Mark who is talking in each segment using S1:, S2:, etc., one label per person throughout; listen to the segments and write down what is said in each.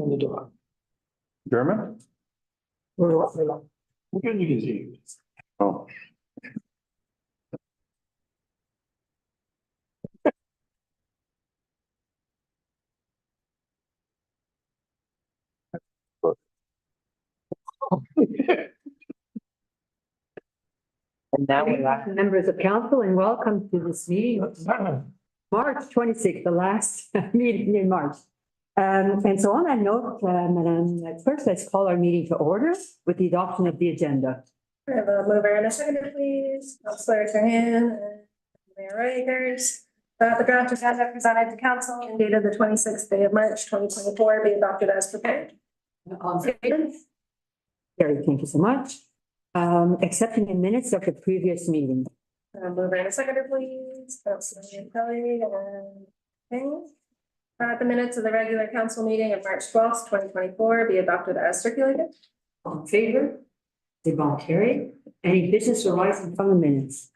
S1: on the dog.
S2: German?
S1: We're getting easy.
S2: Oh.
S3: And now we're live. Members of council, and welcome to this meeting, March 26th, the last meeting in March. And so on that note, Madam Clerk, let's call our meeting to order with the adoption of the agenda.
S4: I have a mover and a seconder, please. Councillor Trahan and Mayor Rogers. The draft agenda presented to council and dated the 26th day of March 2024 be adopted as prepared.
S3: Gary, thank you so much. Accepting the minutes of the previous meeting.
S4: Mover and a seconder, please. Councillor Kelly and King. The minutes of the regular council meeting of March 12th, 2024 be adopted as circulated.
S3: All in favor? They both carry. Any business arising from the minutes?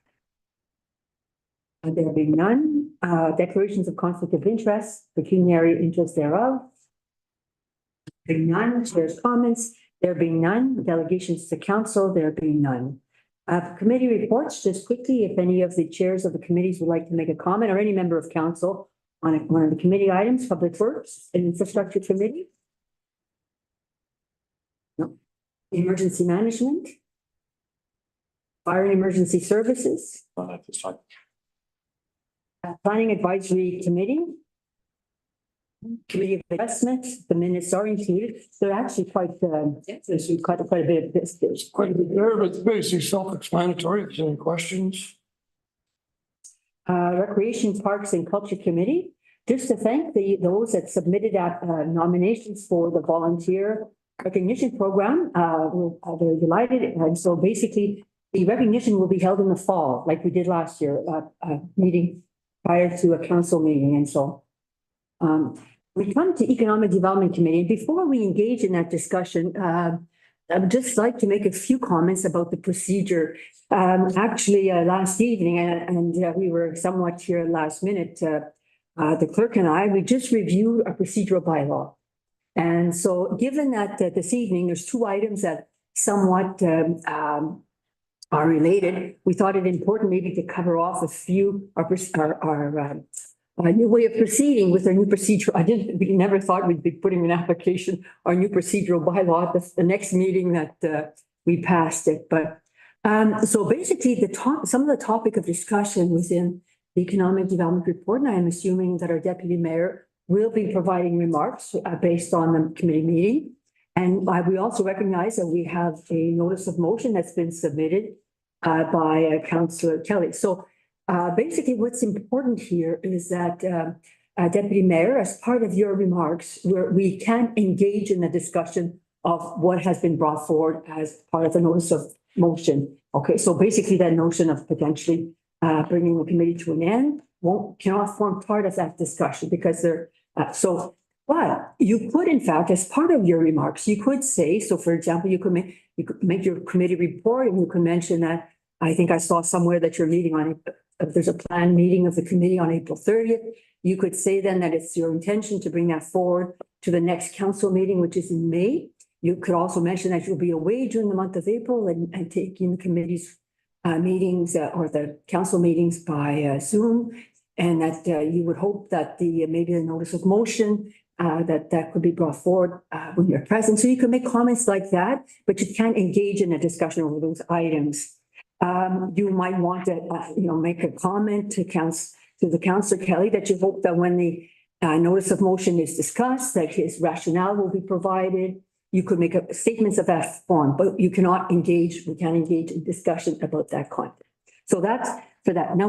S3: There being none, declarations of conflict of interest, pecuniary interest thereof. Being none, chair's comments, there being none, delegations to council, there being none. Committee reports, just quickly, if any of the chairs of the committees would like to make a comment, or any member of council on one of the committee items, Public Works and Infrastructure Committee. No. Emergency Management. Fire and Emergency Services. Planning Advisory Committee. Committee of Investments, the minutes are included. They're actually quite, there's quite a bit of this.
S1: There's quite a bit there, but it's basically self-explanatory. If there's any questions.
S3: Recreation, Parks and Culture Committee, just to thank those that submitted nominations for the volunteer recognition program. We're very delighted. And so basically the recognition will be held in the fall, like we did last year, meeting prior to a council meeting. And so we come to Economic Development Committee. And before we engage in that discussion, I would just like to make a few comments about the procedure. Actually, last evening, and we were somewhat here last minute, the clerk and I, we just reviewed a procedural bylaw. And so given that this evening, there's two items that somewhat are related, we thought it important maybe to cover off a few our new way of proceeding with our new procedure. We never thought we'd be putting an application, our new procedural bylaw at the next meeting that we passed it. But so basically some of the topic of discussion within the Economic Development Report, and I am assuming that our Deputy Mayor will be providing remarks based on the committee meeting. And we also recognize that we have a notice of motion that's been submitted by Councillor Kelly. So basically what's important here is that Deputy Mayor, as part of your remarks, we can engage in a discussion of what has been brought forward as part of the notice of motion. Okay, so basically that notion of potentially bringing the committee to an end cannot form part of that discussion because they're but you could, in fact, as part of your remarks, you could say, so for example, you could make your committee report and you can mention that I think I saw somewhere that you're meeting on it. There's a planned meeting of the committee on April 30th. You could say then that it's your intention to bring that forward to the next council meeting, which is in May. You could also mention that you'll be away during the month of April and taking the committee's meetings or the council meetings by Zoom, and that you would hope that maybe the notice of motion that could be brought forward when you're present. So you can make comments like that, but you can't engage in a discussion over those items. You might want to, make a comment to the Councillor Kelly that you hope that when the notice of motion is discussed, that his rationale will be provided. You could make statements of that form, but you cannot engage. We can't engage in discussion about that content. So that's for that. Now,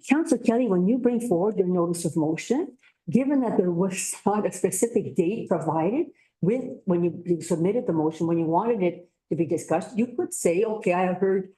S3: Councillor Kelly, when you bring forward your notice of motion, given that there was not a specific date provided when you submitted the motion, when you wanted it to be discussed, you could say, okay, I heard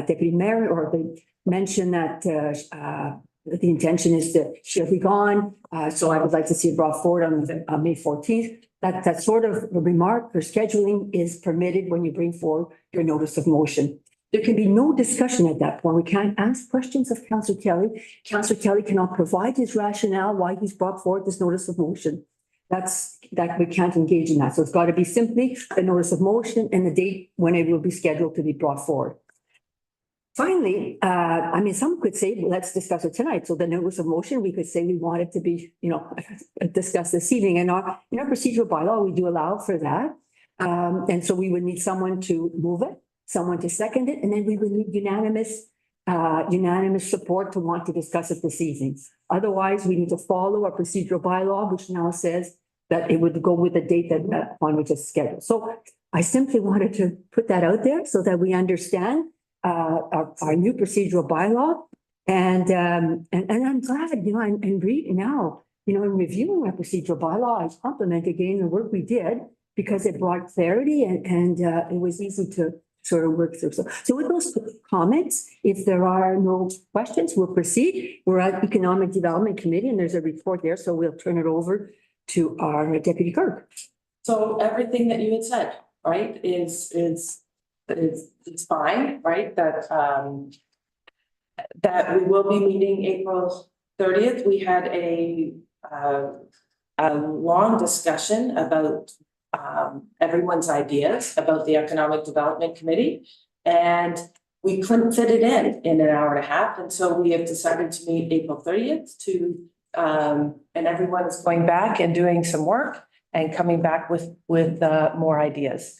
S3: Deputy Mayor or they mention that the intention is that she'll be gone. So I would like to see it brought forward on May 14th. That sort of remark or scheduling is permitted when you bring forward your notice of motion. There can be no discussion at that point. We can't ask questions of Councillor Kelly. Councillor Kelly cannot provide his rationale why he's brought forward this notice of motion. that we can't engage in that. So it's got to be simply the notice of motion and the date when it will be scheduled to be brought forward. Finally, I mean, some could say, well, let's discuss it tonight. So the notice of motion, we could say we want it to be, discussed this evening. And in our procedural bylaw, we do allow for that. And so we would need someone to move it, someone to second it, and then we would need unanimous support to want to discuss it this evening. Otherwise, we need to follow our procedural bylaw, which now says that it would go with the date that on which it's scheduled. So I simply wanted to put that out there so that we understand our new procedural bylaw. And I'm glad, and reading now, in reviewing our procedural bylaw, I compliment again the work we did because it brought clarity and it was easy to sort of work through. So with those comments, if there are no questions, we'll proceed. We're at Economic Development Committee and there's a report there, so we'll turn it over to our deputy clerk.
S5: So everything that you had said, right, is fine, right? That we will be meeting April 30th. We had a long discussion about everyone's ideas about the Economic Development Committee, and we couldn't fit it in an hour and a half, and so we have decided to meet April 30th to and everyone is going back and doing some work and coming back with more ideas.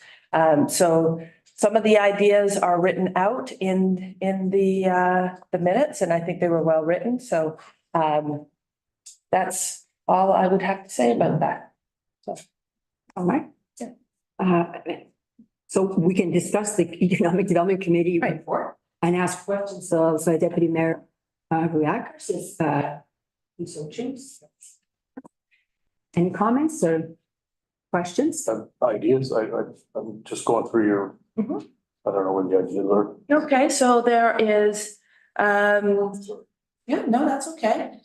S5: So some of the ideas are written out in the minutes, and I think they were well written. So that's all I would have to say about that. So.
S3: All right.
S5: Yeah.
S3: So we can discuss the Economic Development Committee report and ask questions of Deputy Mayor Ruakers if he so chooses. Any comments or questions?
S2: Ideas, I'm just going through your,
S5: Mhm.
S2: I don't know what the ideas are.
S5: Okay, so there is, yeah, no, that's okay.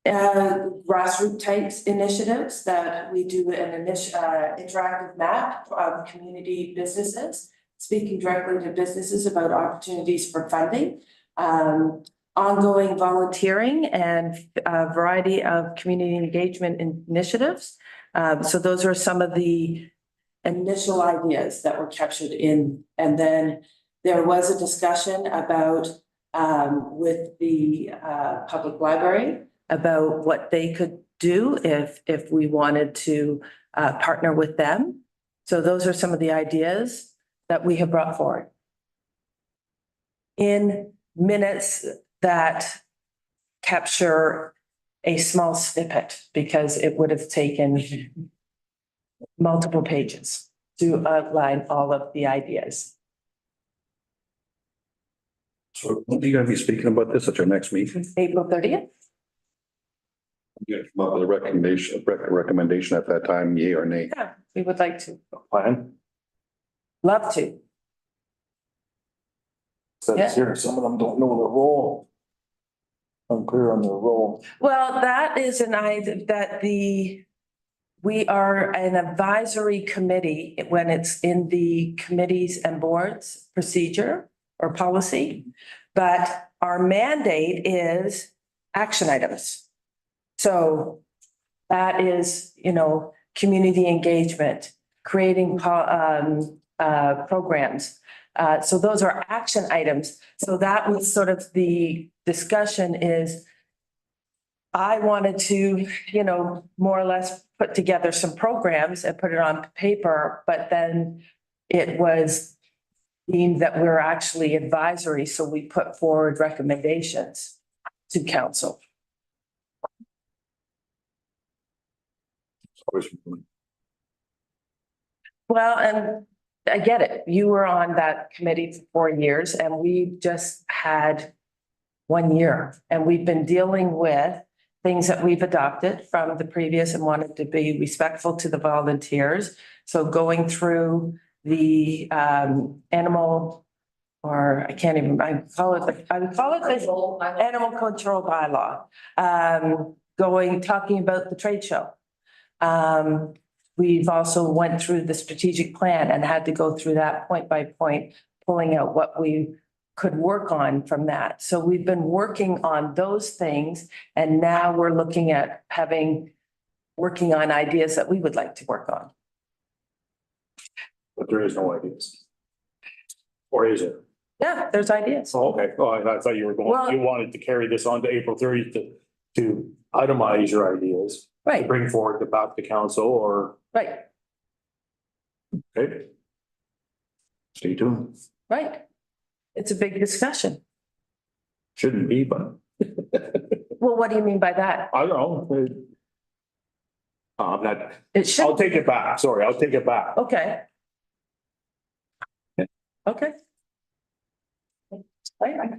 S5: Grassroots types initiatives that we do an interactive map of community businesses, speaking directly to businesses about opportunities for funding, ongoing volunteering and a variety of community engagement initiatives. So those are some of the initial ideas that were captured in, and then there was a discussion about with the public library about what they could do if we wanted to partner with them. So those are some of the ideas that we have brought forward. In minutes that capture a small snippet, because it would have taken multiple pages to outline all of the ideas.
S2: So are you gonna be speaking about this at your next meeting?
S5: April 30th?
S2: Yeah, come up with a recommendation at that time, yea or nay?
S5: Yeah, we would like to.
S2: Plan?
S5: Love to.
S2: Says here, some of them don't know the role. Unclear on their role.
S5: Well, that is an idea that we are an advisory committee when it's in the committees and boards procedure or policy. But our mandate is action items. So that is, community engagement, creating programs. So those are action items. So that was sort of the discussion is I wanted to, more or less put together some programs and put it on paper, but then it was deemed that we're actually advisory. So we put forward recommendations to council. Well, and I get it. You were on that committee for 4 years and we just had 1 year and we've been dealing with things that we've adopted from the previous and wanted to be respectful to the volunteers. So going through the animal, or I can't even, I would call it the animal control bylaw. Talking about the trade show. We've also went through the strategic plan and had to go through that point by point, pulling out what we could work on from that. So we've been working on those things and now we're looking at having working on ideas that we would like to work on.
S6: But there is no ideas. Or is it?
S5: Yeah, there's ideas.
S6: Oh, okay. Oh, I thought you were
S5: Well-
S6: going, you wanted to carry this on to April 30th to itemize your ideas,
S5: Right,
S6: bring forward the back to council or,
S5: right,
S6: okay?
S2: Stay tuned.
S5: right. It's a big discussion.
S6: Shouldn't be, but
S5: Well, what do you mean by that?
S6: I don't know. I'm not,
S5: It should,
S6: I'll take it back. Sorry, I'll take it back.
S5: okay. Okay. Right.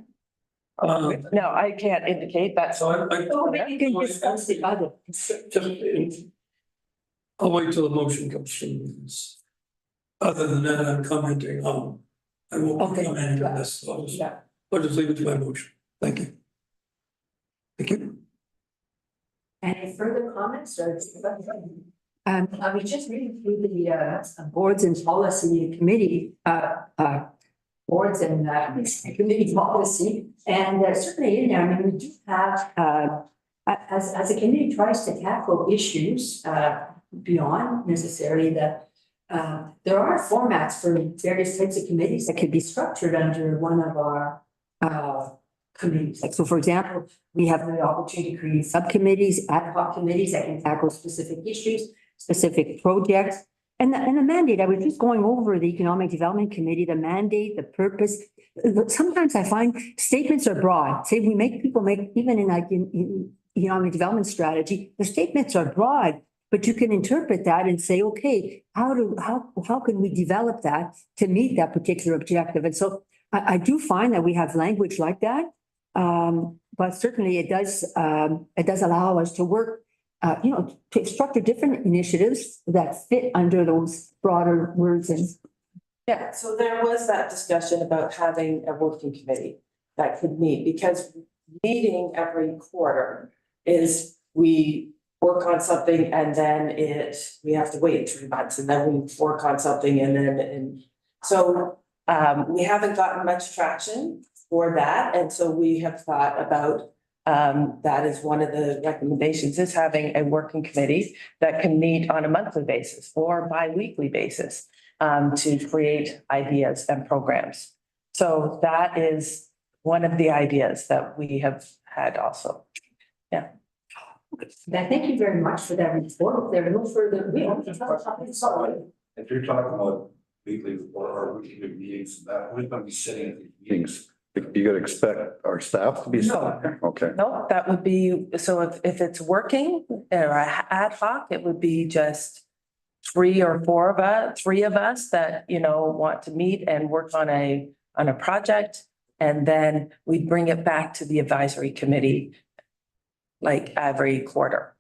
S5: No, I can't indicate that.
S1: So
S3: Oh, maybe you can discuss the other.
S1: I'll wait till the motion comes from this. Other than that, I'm commenting on, I won't
S3: Okay.
S1: be commenting on this, so
S3: Yeah.
S1: I'll just leave it to my motion. Thank you. Thank you.
S3: Any further comments or? I was just reading through the boards and policy committee, boards and committee policy. And certainly in there, I mean, we do have, as a committee tries to tackle issues beyond necessarily there are formats for various types of committees that could be structured under one of our committees. Like, so for example, we have the opportunity to create subcommittees, ad hoc committees that can tackle specific issues, specific projects. And the mandate, I was just going over the Economic Development Committee, the mandate, the purpose. Sometimes I find statements are broad. Say we make people make, even in like in economic development strategy, the statements are broad, but you can interpret that and say, okay, how can we develop that to meet that particular objective? And so I do find that we have language like that. But certainly it does allow us to work, to structure different initiatives that fit under those broader words and.
S5: Yeah, so there was that discussion about having a working committee that could meet, because meeting every quarter is we work on something and then we have to wait 3 months and then we work on something and so we haven't gotten much traction for that. And so we have thought about that is one of the recommendations, is having a working committee that can meet on a monthly basis or bi-weekly basis to create ideas and programs. So that is one of the ideas that we have had also. Yeah.
S3: Thank you very much for that report. If there are no further. Sorry.
S2: If you're talking about weekly or weekly meetings, that we're gonna be sitting at these meetings. You gotta expect our staff to be.
S3: No.
S2: Okay.
S5: No, that would be, so if it's working or ad hoc, it would be just 3 or 4 of us, 3 of us that, want to meet and work on a project. And then we bring it back to the advisory committee like every quarter.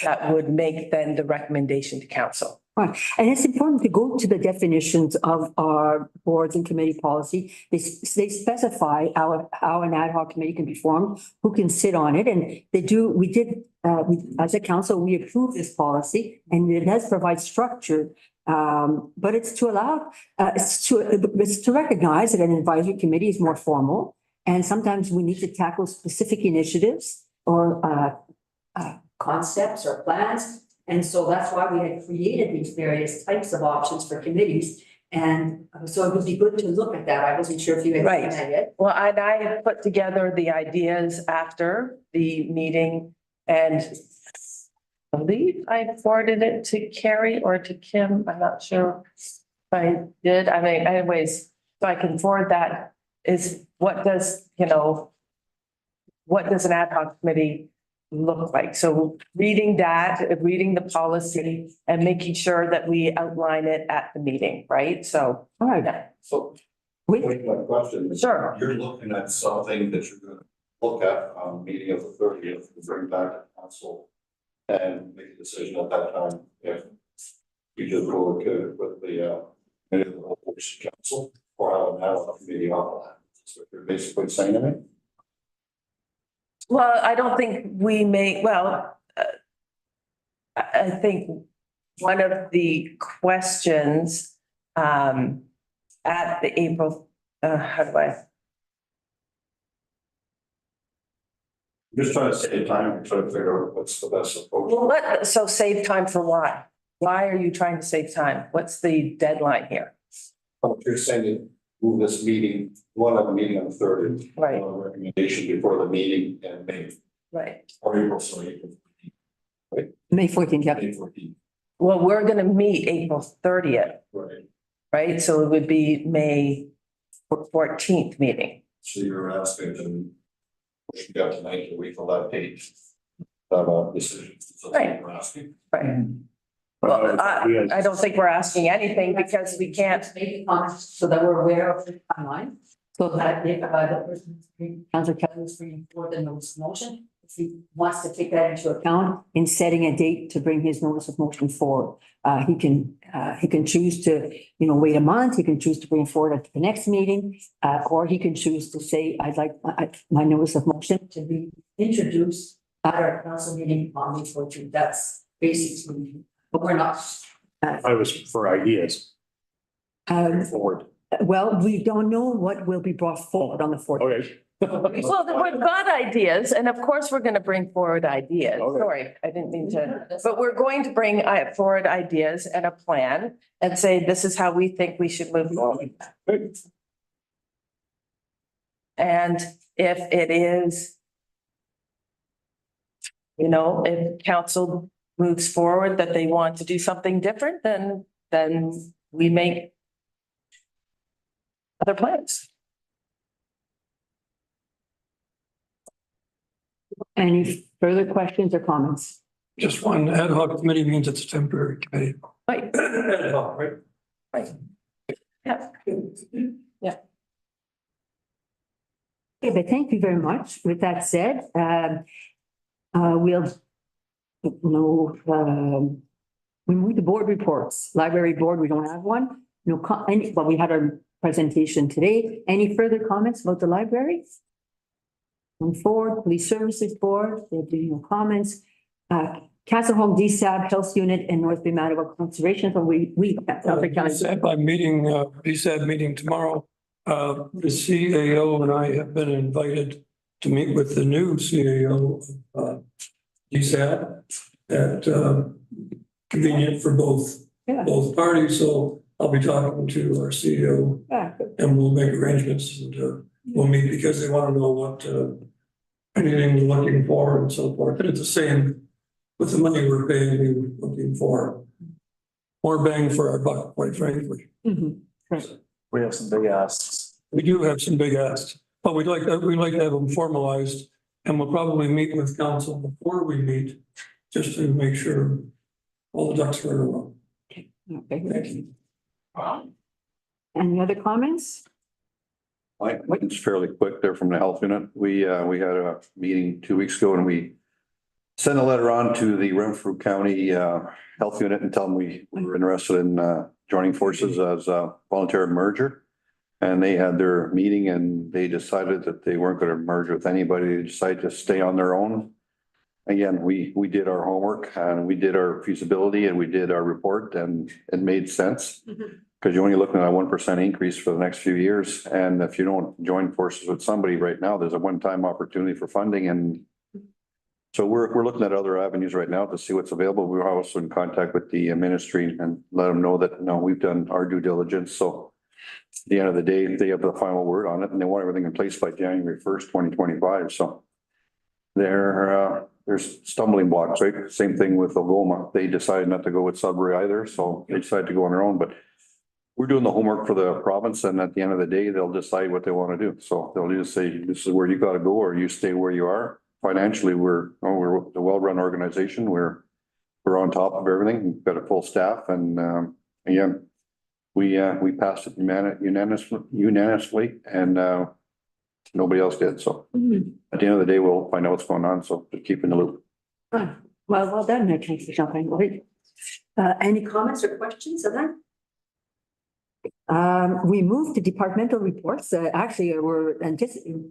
S5: That would make then the recommendation to council.
S3: Right, and it's important to go to the definitions of our boards and committee policy. They specify how an ad hoc committee can be formed, who can sit on it, and as a council, we approve this policy and it does provide structure. But it's to allow, it's to recognize that an advisory committee is more formal. And sometimes we need to tackle specific initiatives or concepts or plans. And so that's why we had created these various types of options for committees. And so it would be good to look at that. I wasn't sure if you had
S5: Right.
S3: done that yet.
S5: Well, and I have put together the ideas after the meeting and I believe I forwarded it to Carrie or to Kim. I'm not sure if I did. I mean, anyways, so I can forward that. Is what does an ad hoc committee look like? So reading the policy and making sure that we outline it at the meeting, right? So,
S3: All right.
S5: yeah.
S2: So,
S3: Wait.
S2: my question.
S5: Sure.
S2: You're looking at something that you're gonna look at on the meeting of the 30th, and bring back to council and make a decision at that time if we just go with the whole council or have a committee on that. That's what you're basically saying to me?
S5: Well, I don't think we I think one of the questions at the April, how do I?
S2: Just trying to save time, trying to figure out what's the best approach.
S5: Well, so save time for what? Why are you trying to save time? What's the deadline here?
S2: You're saying you move this meeting, you want to have a meeting on the 30th.
S5: Right.
S2: Recommendation before the meeting and May
S5: Right.
S2: or April, so April.
S3: May 14th, yeah.
S2: May 14th,
S5: Well, we're gonna meet April 30th,
S2: right?
S5: right? So it would be May 14th meeting.
S2: So you're asking to push it out tonight, a week for that date. That decision. So that's what you're asking.
S5: Right. Well, I don't think we're asking anything because we can't.
S3: Make comments so that we're aware of the timeline. So that if the person, Councilor Kelly is bringing forward the notice of motion, if he wants to take that into account in setting a date to bring his notice of motion forward, he can choose to, wait a month, he can choose to bring it forward at the next meeting, or he can choose to say, I'd like my notice of motion to be introduced at our council meeting on May 14th. That's basically, but we're not.
S6: I was for ideas forward.
S3: Well, we don't know what will be brought forward on the 14th.
S6: Okay.
S5: Well, we've got ideas and of course we're gonna bring forward ideas.
S6: Okay.
S5: Sorry, I didn't mean to, but we're going to bring forward ideas and a plan and say, this is how we think we should move forward. And if it is, if council moves forward that they want to do something different, then we make other plans.
S3: Any further questions or comments?
S1: Just one ad hoc committee means it's a temporary committee.
S5: Right,
S1: Ad hoc, right?
S5: right. Yeah.
S3: Okay, but thank you very much. With that said, we move the board reports. Library board, we don't have one. But we had our presentation today. Any further comments about the library? On forward, police services board, there being no comments. Castle Home DSAB Health Unit and North Bay Manitoba Conservation, but we.
S1: I'm meeting, BSAB meeting tomorrow. The CAO and I have been invited to meet with the new CAO of DSAB at convenient for both parties. So I'll be talking to our CEO and we'll make arrangements and we'll meet because they want to know what anything we're looking for and so forth. And it's the same with the money we're paying, we're looking for more bang for our buck, quite frankly.
S6: We have some big asks.
S1: We do have some big asks, but we'd like to have them formalized, and we'll probably meet with council before we meet, just to make sure all the ducks are in a row.
S3: Okay.
S1: Thank you.
S3: Any other comments?
S2: It's fairly quick there from the health unit. We had a meeting 2 weeks ago and we sent a letter on to the Renfrew County Health Unit and tell them we were interested in joining forces as a voluntary merger. And they had their meeting and they decided that they weren't going to merge with anybody. They decided to stay on their own. Again, we did our homework and we did our feasibility and we did our report and it made sense. Because you're only looking at a 1% increase for the next few years. And if you don't join forces with somebody right now, there's a one-time opportunity for funding. And so we're looking at other avenues right now to see what's available. We're also in contact with the ministry and let them know that, no, we've done our due diligence. So at the end of the day, they have the final word on it and they want everything in place by January 1st, 2025. So there's stumbling blocks, right? Same thing with Algoma. They decided not to go with Sudbury either. So they decided to go on their own, but we're doing the homework for the province and at the end of the day, they'll decide what they want to do. So they'll just say, this is where you got to go or you stay where you are. Financially, we're a well-run organization. We're on top of everything. We've got a full staff and again, we passed it unanimously and nobody else did. So at the end of the day, we'll find out what's going on. So just keep in the loop.
S3: Well done, Councilor Champagne. Any comments or questions of that? We moved to departmental reports. Actually, we're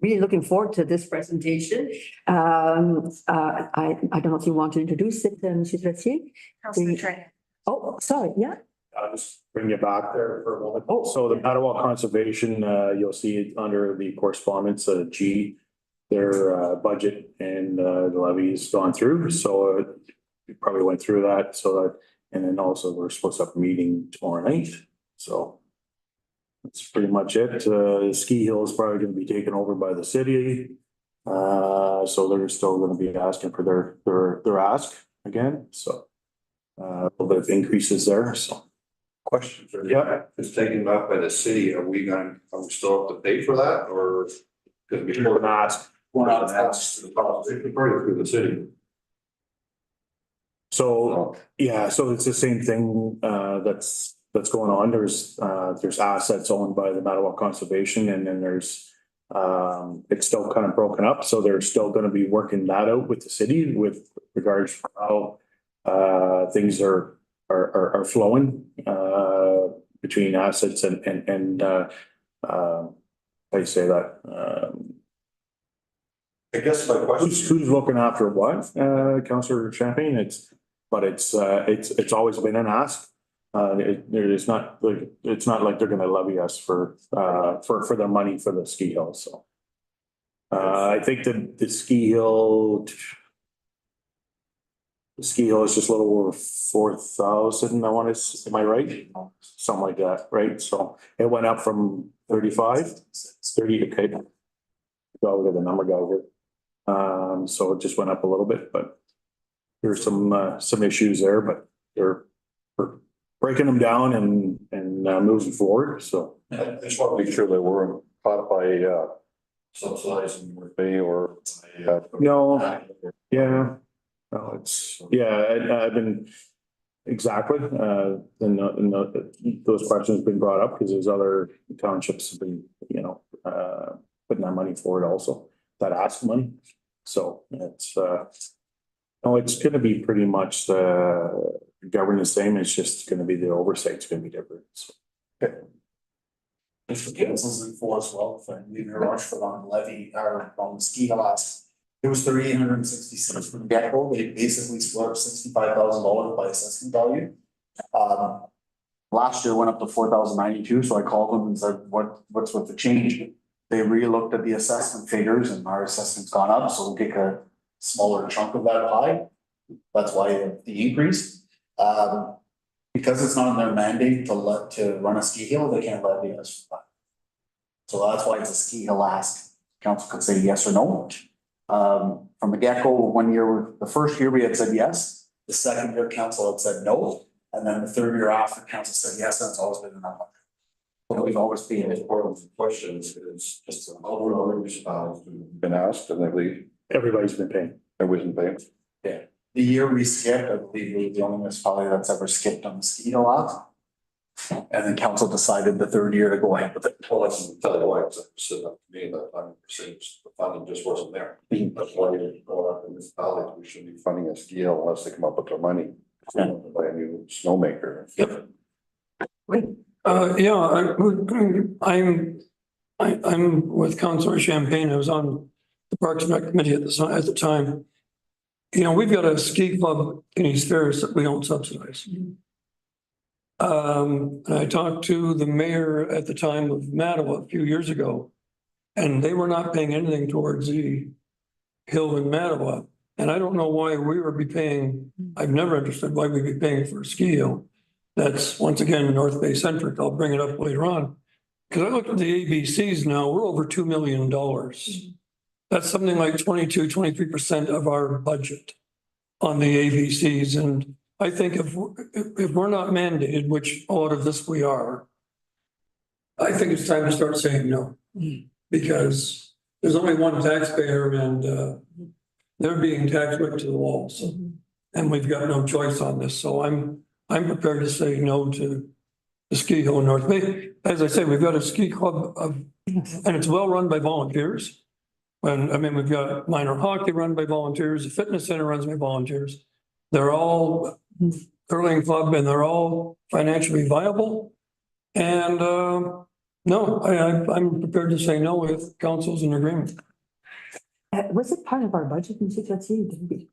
S3: really looking forward to this presentation. I don't know if you want to introduce it, Mrs. Retier.
S4: Councilor Tran.
S3: Oh, sorry, yeah.
S6: I'll just bring you back there for a moment.
S3: Oh.
S6: So the Mattawa Conservation, you'll see it under the correspondence, G. budget and the levy has gone through, so we probably went through that, so that, and then also we're supposed to have a meeting tomorrow night, so. That's pretty much it. Ski Hill is probably gonna be taken over by the city. So they're still gonna be asking for their ask again, so. A little bit of increases there, so.
S2: Question for you.
S6: Yeah.
S2: It's taken up by the city. Are we still have to pay for that or? Cause
S6: We're gonna ask.
S2: we're not asked, it's probably through the city.
S6: So, yeah, so it's the same thing, that's going on. There's assets owned by the Mattawa Conservation and then there's, it's still kind of broken up, so they're still gonna be working that out with the city with regards to how, things are flowing, between assets and, how do you say that?
S2: I guess my question.
S6: Who's looking after what, Councillor Champagne? It's always been an ask. It's not like they're gonna levy us for their money for the ski hill, so. I think the ski hill. The ski hill is just a little over 4,000, am I right? Something like that, right? So it went up from 35, 30, okay. I'll get the number guy here. So it just went up a little bit, but there's some issues there, but we're breaking them down and moving forward, so.
S2: I just want to make sure that we're caught by subsidizing North Bay or.
S6: No, yeah. No, I've been, exactly, those questions have been brought up because there's other townships have been, putting that money forward also, that ask money. So it's, no, it's gonna be pretty much the governance the same, it's just gonna be the oversight's gonna be different, so.
S7: If the council's in full as well, if I leave your rush for on levy or on the ski loss. It was $3,866 from the get-go. They basically split up $65,000 by assessment value. Last year went up to $4,092, so I called them and said, what's with the change? They re-looked at the assessment figures and our assessment's gone up, so we'll take a smaller chunk of that pie. That's why the increase. Because it's not in their mandate to run a ski hill, they can't levy us for that. So that's why it's a ski hill ask. Council could say yes or no. From the get-go, 1 year, the first year we had said yes, the second year council had said no, and then the third year after council said yes, and it's always been enough. So we've always been.
S2: It's part of the question is just all the other municipalities who've been asked and I believe
S6: Everybody's been paying.
S2: everybody's been paying.
S7: The year we skipped, I believe we were the only municipality that's ever skipped on the ski hill lot. And then council decided the third year to go ahead with it.
S2: Well, I can tell you why, because it said up to me that I'm saying the funding just wasn't there. That's why you go up in this college, we shouldn't be funding a ski unless they come up with their money.
S6: Yeah.
S2: Buy a new snowmaker.
S1: Yep. I'm with Councillor Champagne. I was on the Parks and Rec Committee at the time. We've got a ski club in East Ferris that we don't subsidize. And I talked to the mayor at the time of Mattawa a few years ago, and they were not paying anything towards the hill in Mattawa. And I don't know why we would be paying, I've never understood why we'd be paying for a ski hill. That's once again, North Bay centric. I'll bring it up later on. Because I looked at the ABCs now, we're over $2 million. That's something like 23% of our budget on the ABCs. And I think if we're not mandated, which a lot of this we are, I think it's time to start saying no. Because there's only one taxpayer and they're being taxed right to the wall. So, and we've got no choice on this. So I'm prepared to say no to the ski hill in North Bay. As I say, we've got a ski club and it's well run by volunteers. We've got minor hockey run by volunteers, the fitness center runs by volunteers. They're all curling club and they're all financially viable. And no, I'm prepared to say no if council's in agreement.
S3: Was it part of our budget in CTC?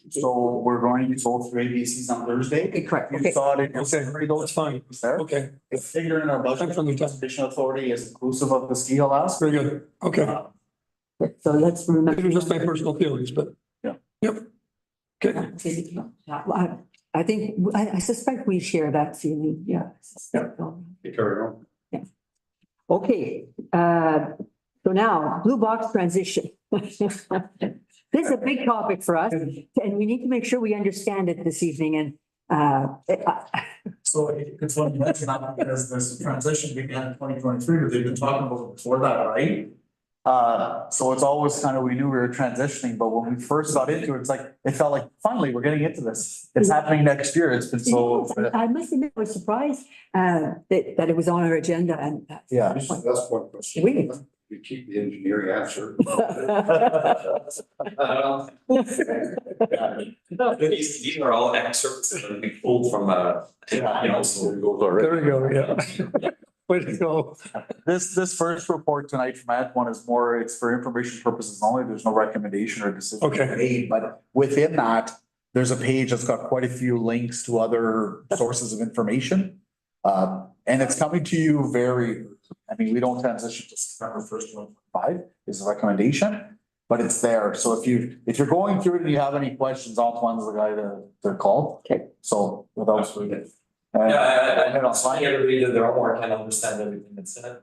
S7: So we're going to go through ABCs on Thursday.
S3: Okay, correct.
S7: You
S3: Okay.
S7: saw it in your
S1: Okay,
S7: summary,
S1: no, it's fine.
S7: it's there.
S1: Okay,
S7: The figure in our budget,
S1: Thanks for the time.
S7: Conservation Authority is inclusive of the ski hill ask.
S1: very good. Okay,
S3: So let's remember.
S1: These are just my personal feelings, but.
S6: Yeah.
S1: Yep. Okay,
S3: I think, I suspect we share that feeling, yeah. I suspect so.
S2: You carry on.
S3: Okay, so now, blue box transition. This is a big topic for us, and we need to make sure we understand it this evening, and
S7: So it's funny you mention that because this transition began in 2023, but they've been talking about it before that, right? So it's always kind of, we knew we were transitioning, but when we first got into it, it's like, it felt like finally we're getting into this. It's happening next year. It's been so.
S3: yes, I must admit, I was surprised that it was on our agenda and.
S7: Yeah.
S2: That's one question.
S3: We-
S2: You keep the engineering answer.
S8: These are all excerpts that we pulled from, you know, so
S1: there we go, yeah. Way to go.
S7: This first report tonight from Antoine is more, it's for information purposes only. There's no recommendation or decision
S1: Okay.
S7: made, but within that, there's a page that's got quite a few links to other sources of information. And it's coming to you we don't transition to September 1st, 2025 is the recommendation, but it's there. So if you're going through it and you have any questions, Antoine's the guy to call.
S3: Okay.
S7: So without.
S8: Yeah, I find everybody that their homework and understand everything that's in it.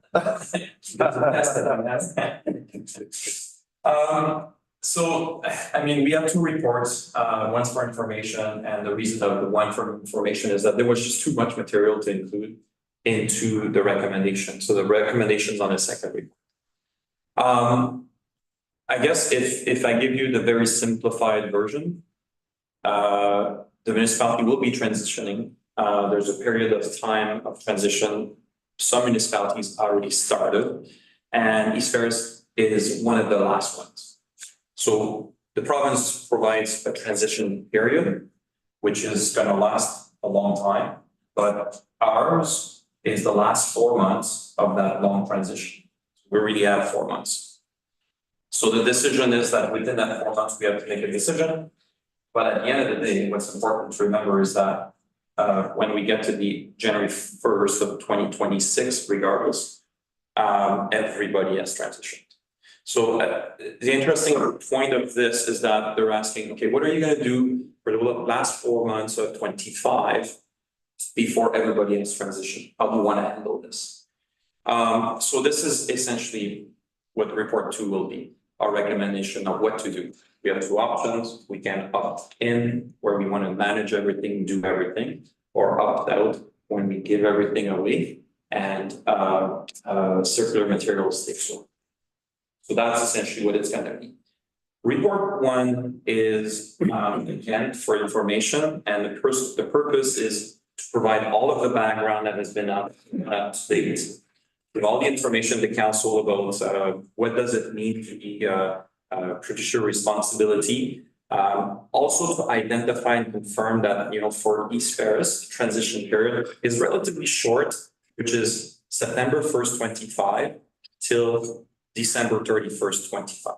S8: So, I mean, we have two reports, one's for information, and the reason of the one for information is that there was just too much material to include into the recommendation. So the recommendations on a second report. I guess if I give you the very simplified version, the municipality will be transitioning. There's a period of time of transition. Some municipalities already started, and East Ferris is one of the last ones. So the province provides a transition period, which is gonna last a long time, but ours is the last 4 months of that long transition. We really have 4 months. So the decision is that within that 4 months, we have to make a decision. But at the end of the day, what's important to remember is that when we get to the January 1st of 2026, regardless, everybody has transitioned. So the interesting point of this is that they're asking, okay, what are you gonna do for the last 4 months of 25 before everybody has transitioned? How do you wanna handle this? So this is essentially what report 2 will be, our recommendation of what to do. We have 2 options. We can opt in where we want to manage everything, do everything, or opt out when we give everything away and circular materials takes over. So that's essentially what it's gonna be. Report 1 is again for information, and the purpose is to provide all of the background that has been up to date. With all the information to council about what does it mean to be fiduciary responsibility. Also to identify and confirm that, you know, for East Ferris, the transition period is relatively short, which is September 1st, 25 till December 31st, 25.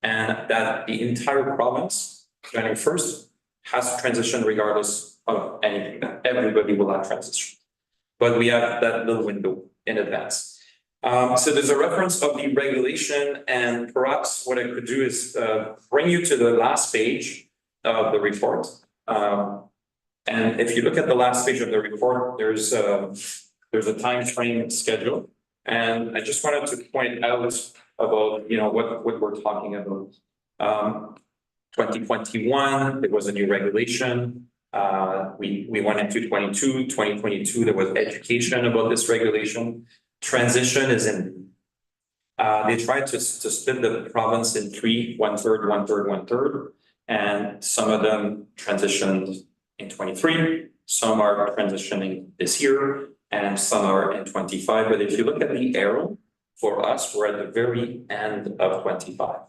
S8: And that the entire province, January 1st, has to transition regardless of anything, that everybody will have transition. But we have that little window in advance. So there's a reference of the regulation, and perhaps what I could do is bring you to the last page of the report. And if you look at the last page of the report, there's a time frame schedule. And I just wanted to point out about, you know, what we're talking about. 2021, there was a new regulation. We went into 2022, there was education about this regulation. Transition is in. They tried to split the province in 3, 1/3, 1/3, 1/3, and some of them transitioned in 23. Some are transitioning this year, and some are in 25. But if you look at the arrow, for us, we're at the very end of 25.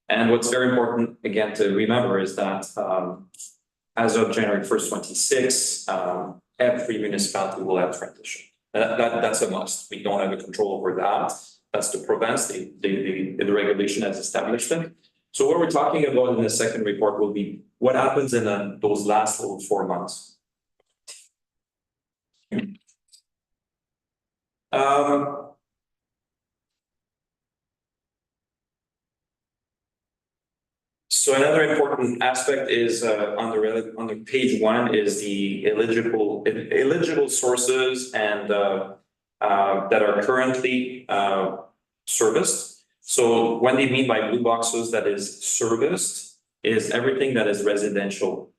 S8: And what's very important, again, to remember is that as of January 1st, 26, every municipality will have transition. That's a must. We don't have a control over that. That's the province. The regulation has established it. So what we're talking about in the second report will be what happens in those last little 4 months. So another important aspect is under page one is the eligible sources and that are currently serviced. So when they mean by blue boxes that is serviced is everything that is residential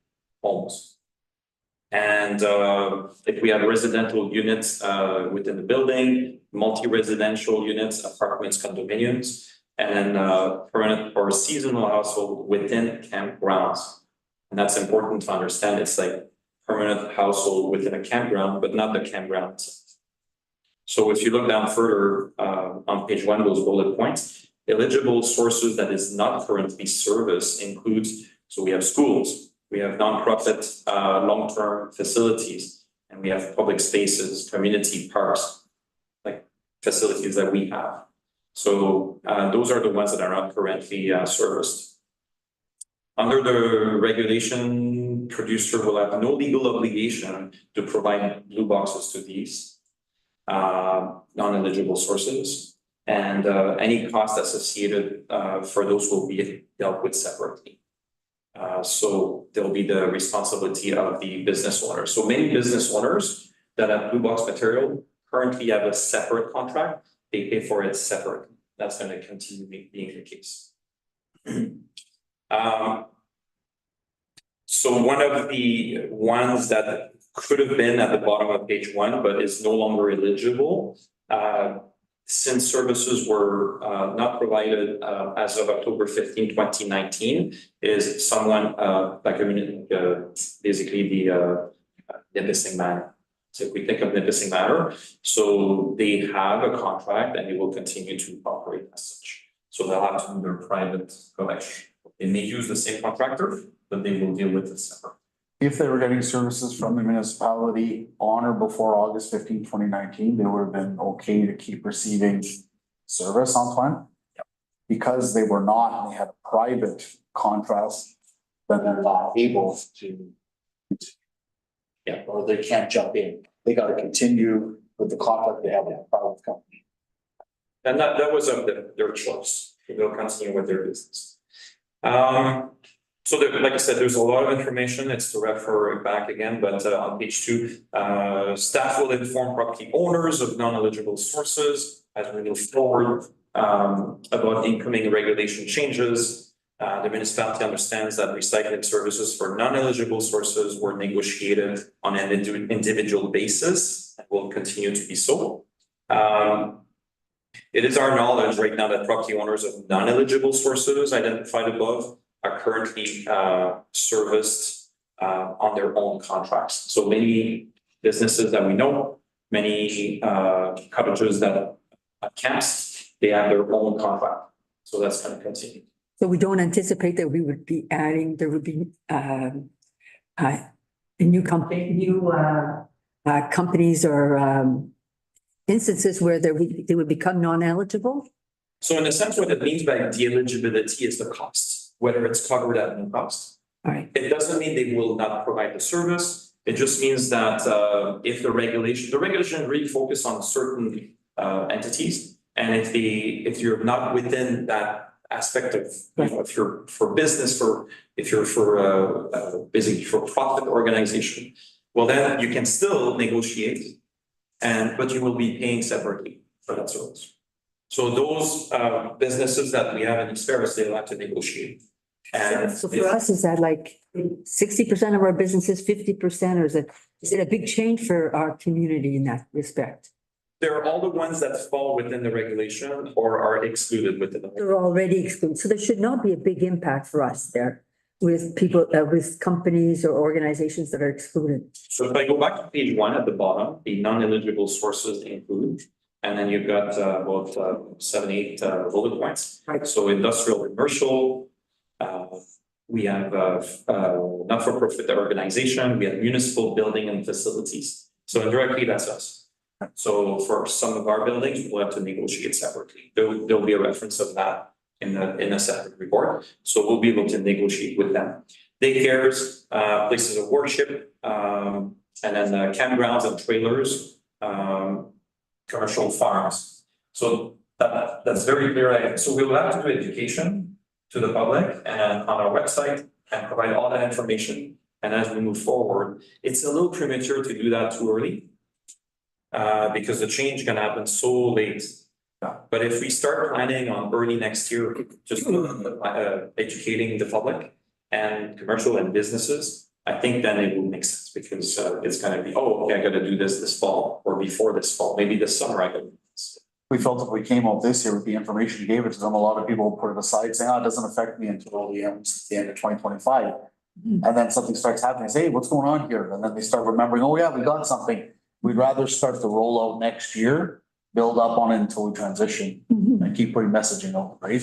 S8: homes. And if we have residential units within the building, multi-residential units, apartments, condominiums, and permanent or seasonal household within campgrounds. And that's important to understand. It's like permanent household within a campground, but not the campground. So if you look down further on page one, those bullet points, eligible sources that is not currently serviced includes, so we have schools, we have nonprofit long-term facilities, and we have public spaces, community parks, like facilities that we have. So those are the ones that are not currently serviced. Under the regulation, producer will have no legal obligation to provide blue boxes to these non-eligible sources, and any cost associated for those will be dealt with separately. So there'll be the responsibility of the business owner. So many business owners that have blue box material currently have a separate contract. They pay for it separately. That's going to continue being the case. So one of the ones that could have been at the bottom of page one, but is no longer eligible, since services were not provided as of October 15, 2019, is someone like basically the Nipissing Manor. So if we think of Nipissing Manor, so they have a contract and they will continue to operate as such. So they'll have to do their private collection. They may use the same contractor, but they will deal with it separate.
S7: If they were getting services from the municipality on or before August 15, 2019, they would have been okay to keep receiving service on time.
S8: Yep.
S7: Because they were not, and they had a private contract, then they're not able to.
S8: Yeah.
S7: Or they can't jump in. They gotta continue with the contract they have with the private company.
S8: And that was their choice. They'll continue with their business. So like I said, there's a lot of information. It's to refer back again, but on page 2, staff will inform property owners of non-eligible sources as we move forward about incoming regulation changes. The municipality understands that recycling services for non-eligible sources were negotiated on an individual basis and will continue to be so. It is our knowledge right now that property owners of non-eligible sources identified above are currently serviced on their own contracts. So many businesses that we know, many cottages that have camps, they have their own contract. So that's going to continue.
S3: So we don't anticipate that we would be adding, there would be a new companies or instances where they would become non-eligible?
S8: So in a sense, what it means by the eligibility is the cost, whether it's covered at no cost.
S3: All right.
S8: It doesn't mean they will not provide the service. It just means that if the regulation really focus on certain entities, and if you're not within that aspect of, you know, if you're for business, if you're for basically for profit organization, well then you can still negotiate, but you will be paying separately for that service. So those businesses that we have in East Ferris, they'll have to negotiate. And
S3: So for us, is that like 60% of our businesses, 50%, or is it a big change for our community in that respect?
S8: they're all the ones that fall within the regulation or are excluded within the.
S3: They're already excluded, so there should not be a big impact for us there with people, with companies or organizations that are excluded.
S8: So if I go back to page 1 at the bottom, the non-eligible sources include, and then you've got about 7, 8 bullet points.
S3: Right.
S8: So industrial, commercial, we have not-for-profit organization, we have municipal building and facilities. So indirectly, that's us. So for some of our buildings, we'll have to negotiate separately. There'll be a reference of that in a separate report. So we'll be able to negotiate with them. Daycares, places of worship, and then campgrounds and trailers, commercial farms. So that's very clear. So we will have to do education to the public and on our website and provide all that information. And as we move forward, it's a little premature to do that too early. Because the change can happen so late. But if we start planning on early next year, just educating the public and commercial and businesses, I think then it will make sense because it's gonna be, oh, okay, I gotta do this fall or before this fall, maybe this summer I could.
S7: We felt if we came out this year with the information you gave it to them, a lot of people put it aside saying, oh, it doesn't affect me until the end of 2025. And then something starts happening, say, hey, what's going on here? And then they start remembering, oh yeah, we got something. We'd rather start the rollout next year, build up on it until we transition and keep putting messaging out, right?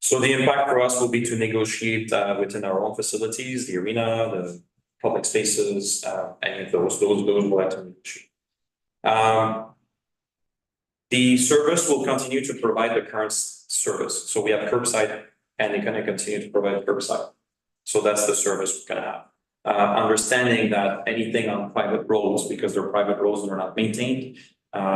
S8: So the impact for us will be to negotiate within our own facilities, the arena, the public spaces, any of those we'll have to negotiate. The service will continue to provide the current service. So we have curbside and they're gonna continue to provide curbside. So that's the service we're gonna have. Understanding that anything on private roads, because they're private roads, they're not maintained.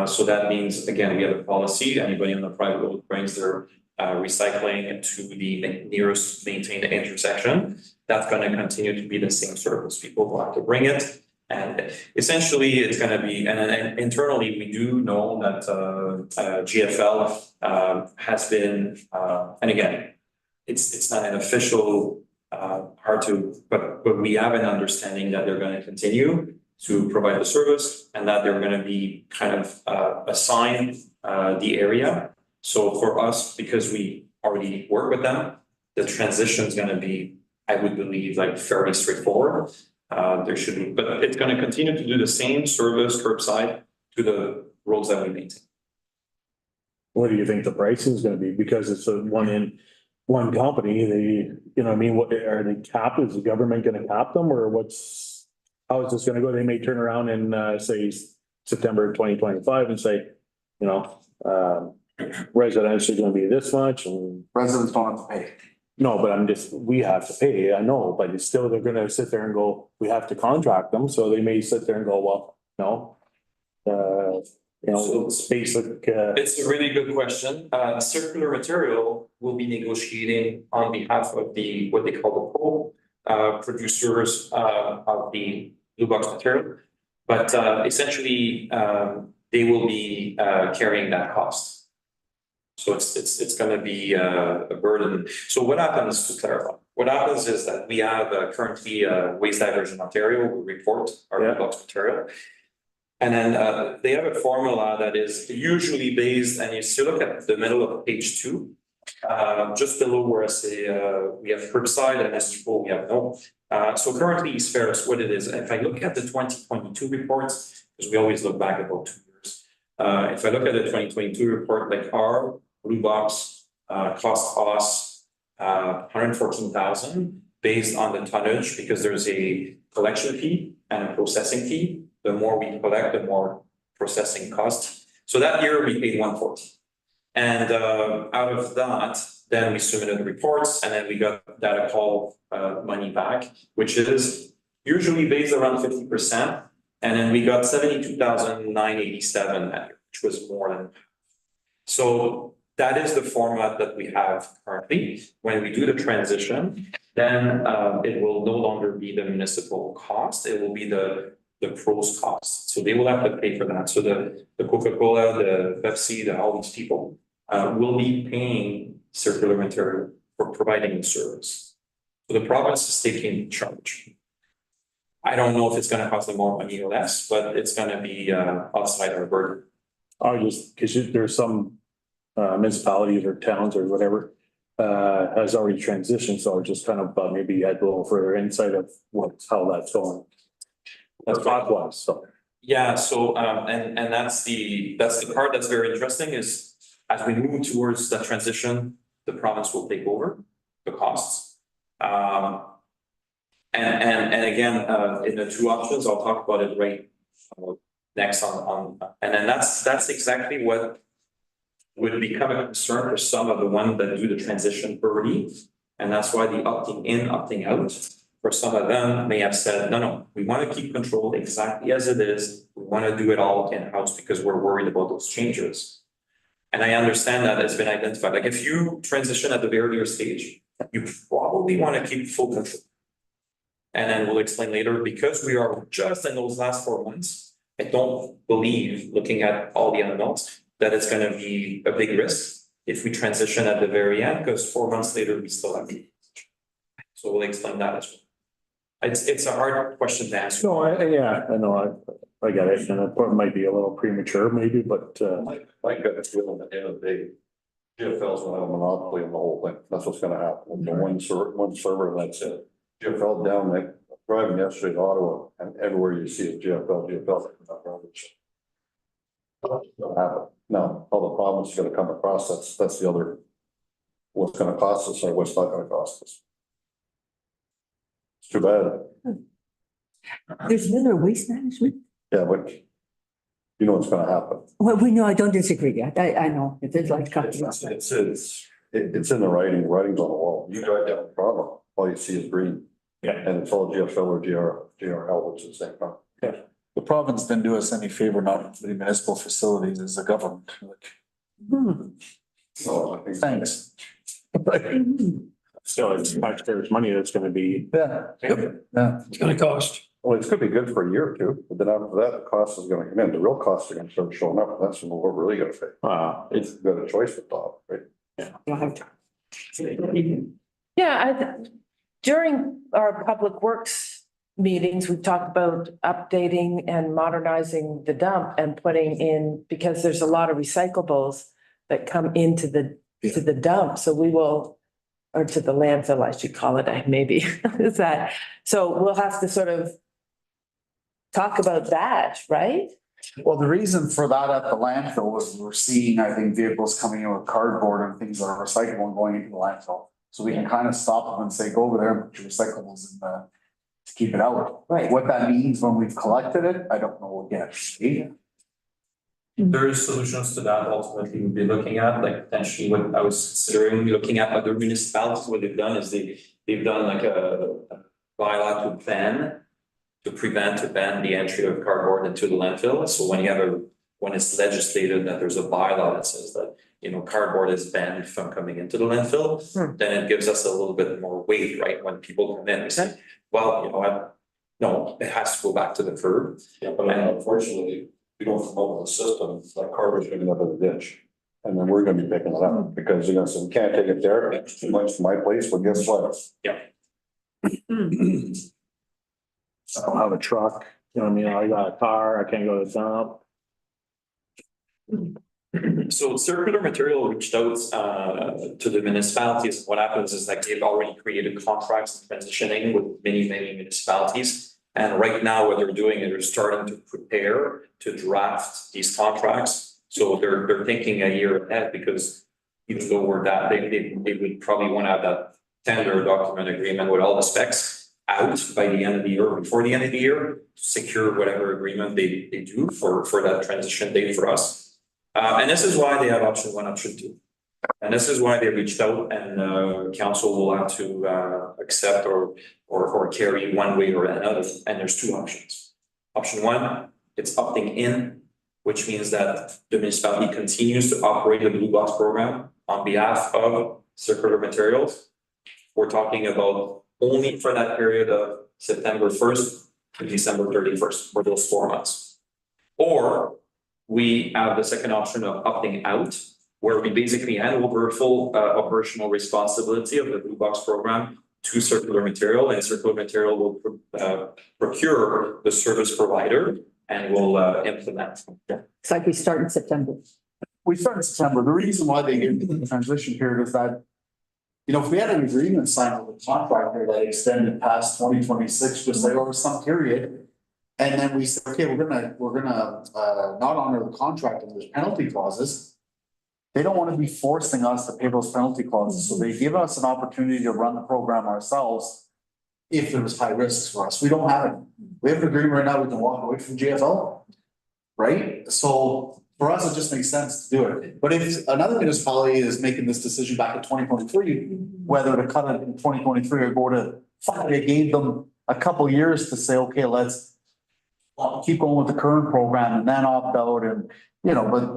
S8: So that means, again, we have a policy, anybody on the private road brings their recycling to the nearest maintained intersection. That's gonna continue to be the same service. People will have to bring it. And essentially, it's gonna be, and internally, we do know that GFL has been, and again, it's not an official hard to, but we have an understanding that they're gonna continue to provide the service and that they're gonna be kind of assign the area. So for us, because we already work with them, the transition is gonna be, I would believe, like fairly straightforward. There should be, but it's gonna continue to do the same service curbside to the roads that we maintain.
S6: What do you think the price is gonna be? Because it's a one company, they, you know what I mean, what are they capped? Is the government gonna cap them or how is this gonna go? They may turn around and say September 2025 and say, you know, residential is gonna be this much and.
S7: Residents don't have to pay.
S6: No, but we have to pay, I know, but it's still, they're gonna sit there and go, we have to contract them, so they may sit there and go, well, no. You know, it's basic,
S8: It's a really good question. Circular Material will be negotiating on behalf of the, what they call the producers of the blue box material. But essentially, they will be carrying that cost. So it's gonna be a burden. So what happens, to clarify, what happens is that we have currently Waste Diversion Ontario will report our blue box material. And then they have a formula that is usually based, and you still look at the middle of page 2, just below where I say we have curbside and S2 we have no. So currently it's fair as what it is. If I look at the 2022 reports, because we always look back about 2 years. If I look at the 2022 report, like our blue box cost us 114,000 based on the tonnage, because there's a collection fee and a processing fee. The more we collect, the more processing cost. So that year we paid 140. And out of that, then we submitted reports and then we got data call money back, which is usually based around 50%. And then we got 72,987 that year, which was more than. So that is the format that we have currently. When we do the transition, then it will no longer be the municipal cost, it will be the pros cost. So they will have to pay for that. So the Coca-Cola, the Pepsi, all these people will be paying Circular Material for providing the service. So the province is taking charge. I don't know if it's gonna cost them more money or less, but it's gonna be outside our burden.
S6: because there's some municipalities or towns or whatever has already transitioned, so just kind of maybe I'd go further insight of how that's going. That's not was, so.
S8: Yeah, so and that's the part that's very interesting is as we move towards that transition, the province will take over the costs. And again, in the 2 options, I'll talk about it right next on and then that's exactly what would become a concern for some of the ones that do the transition early. And that's why the opting in, opting out. For some of them may have said, no, we want to keep control exactly as it is. We want to do it all in-house because we're worried about those changes. And I understand that it's been identified, like if you transition at the very earlier stage, you probably want to keep full control. And then we'll explain later, because we are just in those last 4 months, I don't believe, looking at all the unknowns, that it's gonna be a big risk if we transition at the very end, because 4 months later, we still have. So we'll explain that as well. It's a hard question to answer.
S6: No, I know, I get it, and it might be a little premature maybe, but,
S2: My gut feeling at the end of the day, GFL's gonna have a monopoly on the whole thing. That's what's gonna happen. The one server, that's it. GFL down there, driving yesterday to Ottawa, and everywhere you see is GFL. Don't have it. No, all the problems gonna come across, that's the other. What's gonna cost us or what's not gonna cost us. It's too bad.
S3: There's Miller Waste Management.
S2: Yeah, but you know what's gonna happen.
S3: Well, we know, I don't disagree. I know, it is like companies.
S2: It's in the writing, the writing's on the wall. You drive down Toronto, all you see is green.
S6: Yeah.
S2: And it's all GFL or GRL, which is the same thing.
S7: The province didn't do us any favor, not the municipal facilities as a government, like,
S3: Hmm.
S2: So I think.
S7: thanks.
S6: still, it's taxpayers' money that's gonna be.
S7: Yeah.
S1: Yep.
S7: Yeah.
S1: It's gonna cost.
S2: Well, it's gonna be good for a year or two, but then after that, the cost is gonna come in. The real costs are gonna start showing up. That's when we're really gonna pay. It's got a choice with Bob, right?
S3: You'll have to.
S5: Yeah, during our public works meetings, we've talked about updating and modernizing the dump and putting in, because there's a lot of recyclables that come into to the dump, so we will, or to the landfill, I should call it, maybe, is that, so we'll have to sort of talk about that, right?
S7: Well, the reason for that at the landfill was we're seeing, I think, vehicles coming in with cardboard and things that are recyclable and going into the landfill. So we can kind of stop them and say, go over there and put your recyclables in the, to keep it out.
S5: Right.
S7: What that means when we've collected it, I don't know yet.
S8: There is solutions to that ultimately we'll be looking at, like potentially what I was considering looking at other municipalities, what they've done is they've done like a bylaw to ban the entry of cardboard into the landfill. So when it's legislated that there's a bylaw that says that, you know, cardboard is banned from coming into the landfill, then it gives us a little bit more weight, right? When people come in, we say, well, you know what? No, it has to go back to the curb.
S2: Yeah, but unfortunately, we don't promote the system, like cardboard's picking up in the ditch. And then we're gonna be picking it up because they're gonna say, we can't take it there, it's too much for my place, but guess what?
S6: I don't have a truck, you know what I mean? I got a car, I can't go to the dump.
S8: So Circular Material reached out to the municipalities. What happens is like they've already created contracts and transitioning with many municipalities. And right now, what they're doing is they're starting to prepare to draft these contracts. So they're thinking a year ahead, because even though we're that, they would probably want to have that tender document agreement with all the specs out by the end of the year or before the end of the year, to secure whatever agreement they do for that transition date for us. And this is why they have option 1, option 2. And this is why they reached out, and council will have to accept or carry one way or another. And there's 2 options. Option 1, it's opting in, which means that the municipality continues to operate the Blue Box program on behalf of Circular Materials. We're talking about only for that period of September 1st to December 31st, for those 4 months. Or we have the second option of opting out, where we basically hand over full operational responsibility of the Blue Box program to Circular Material, and Circular Material will procure the service provider and will implement.
S3: It's like we start in September.
S7: We start in September. The reason why they gave the transition period is that, you know, if we had an agreement signed with a contractor that extended past 2026, just like over some period, and then we said, okay, we're gonna not honor the contract and there's penalty clauses. They don't want to be forcing us to pay those penalty clauses, so they give us an opportunity to run the program ourselves. If there was high risks for us, we don't have it. We have an agreement right now, we can walk away from GFL. Right? So for us, it just makes sense to do it. But if another municipality is making this decision back in 2023, whether to cut it in 2023 or go to, they gave them a couple years to say, okay, let's keep going with the current program and then opt out and, you know, but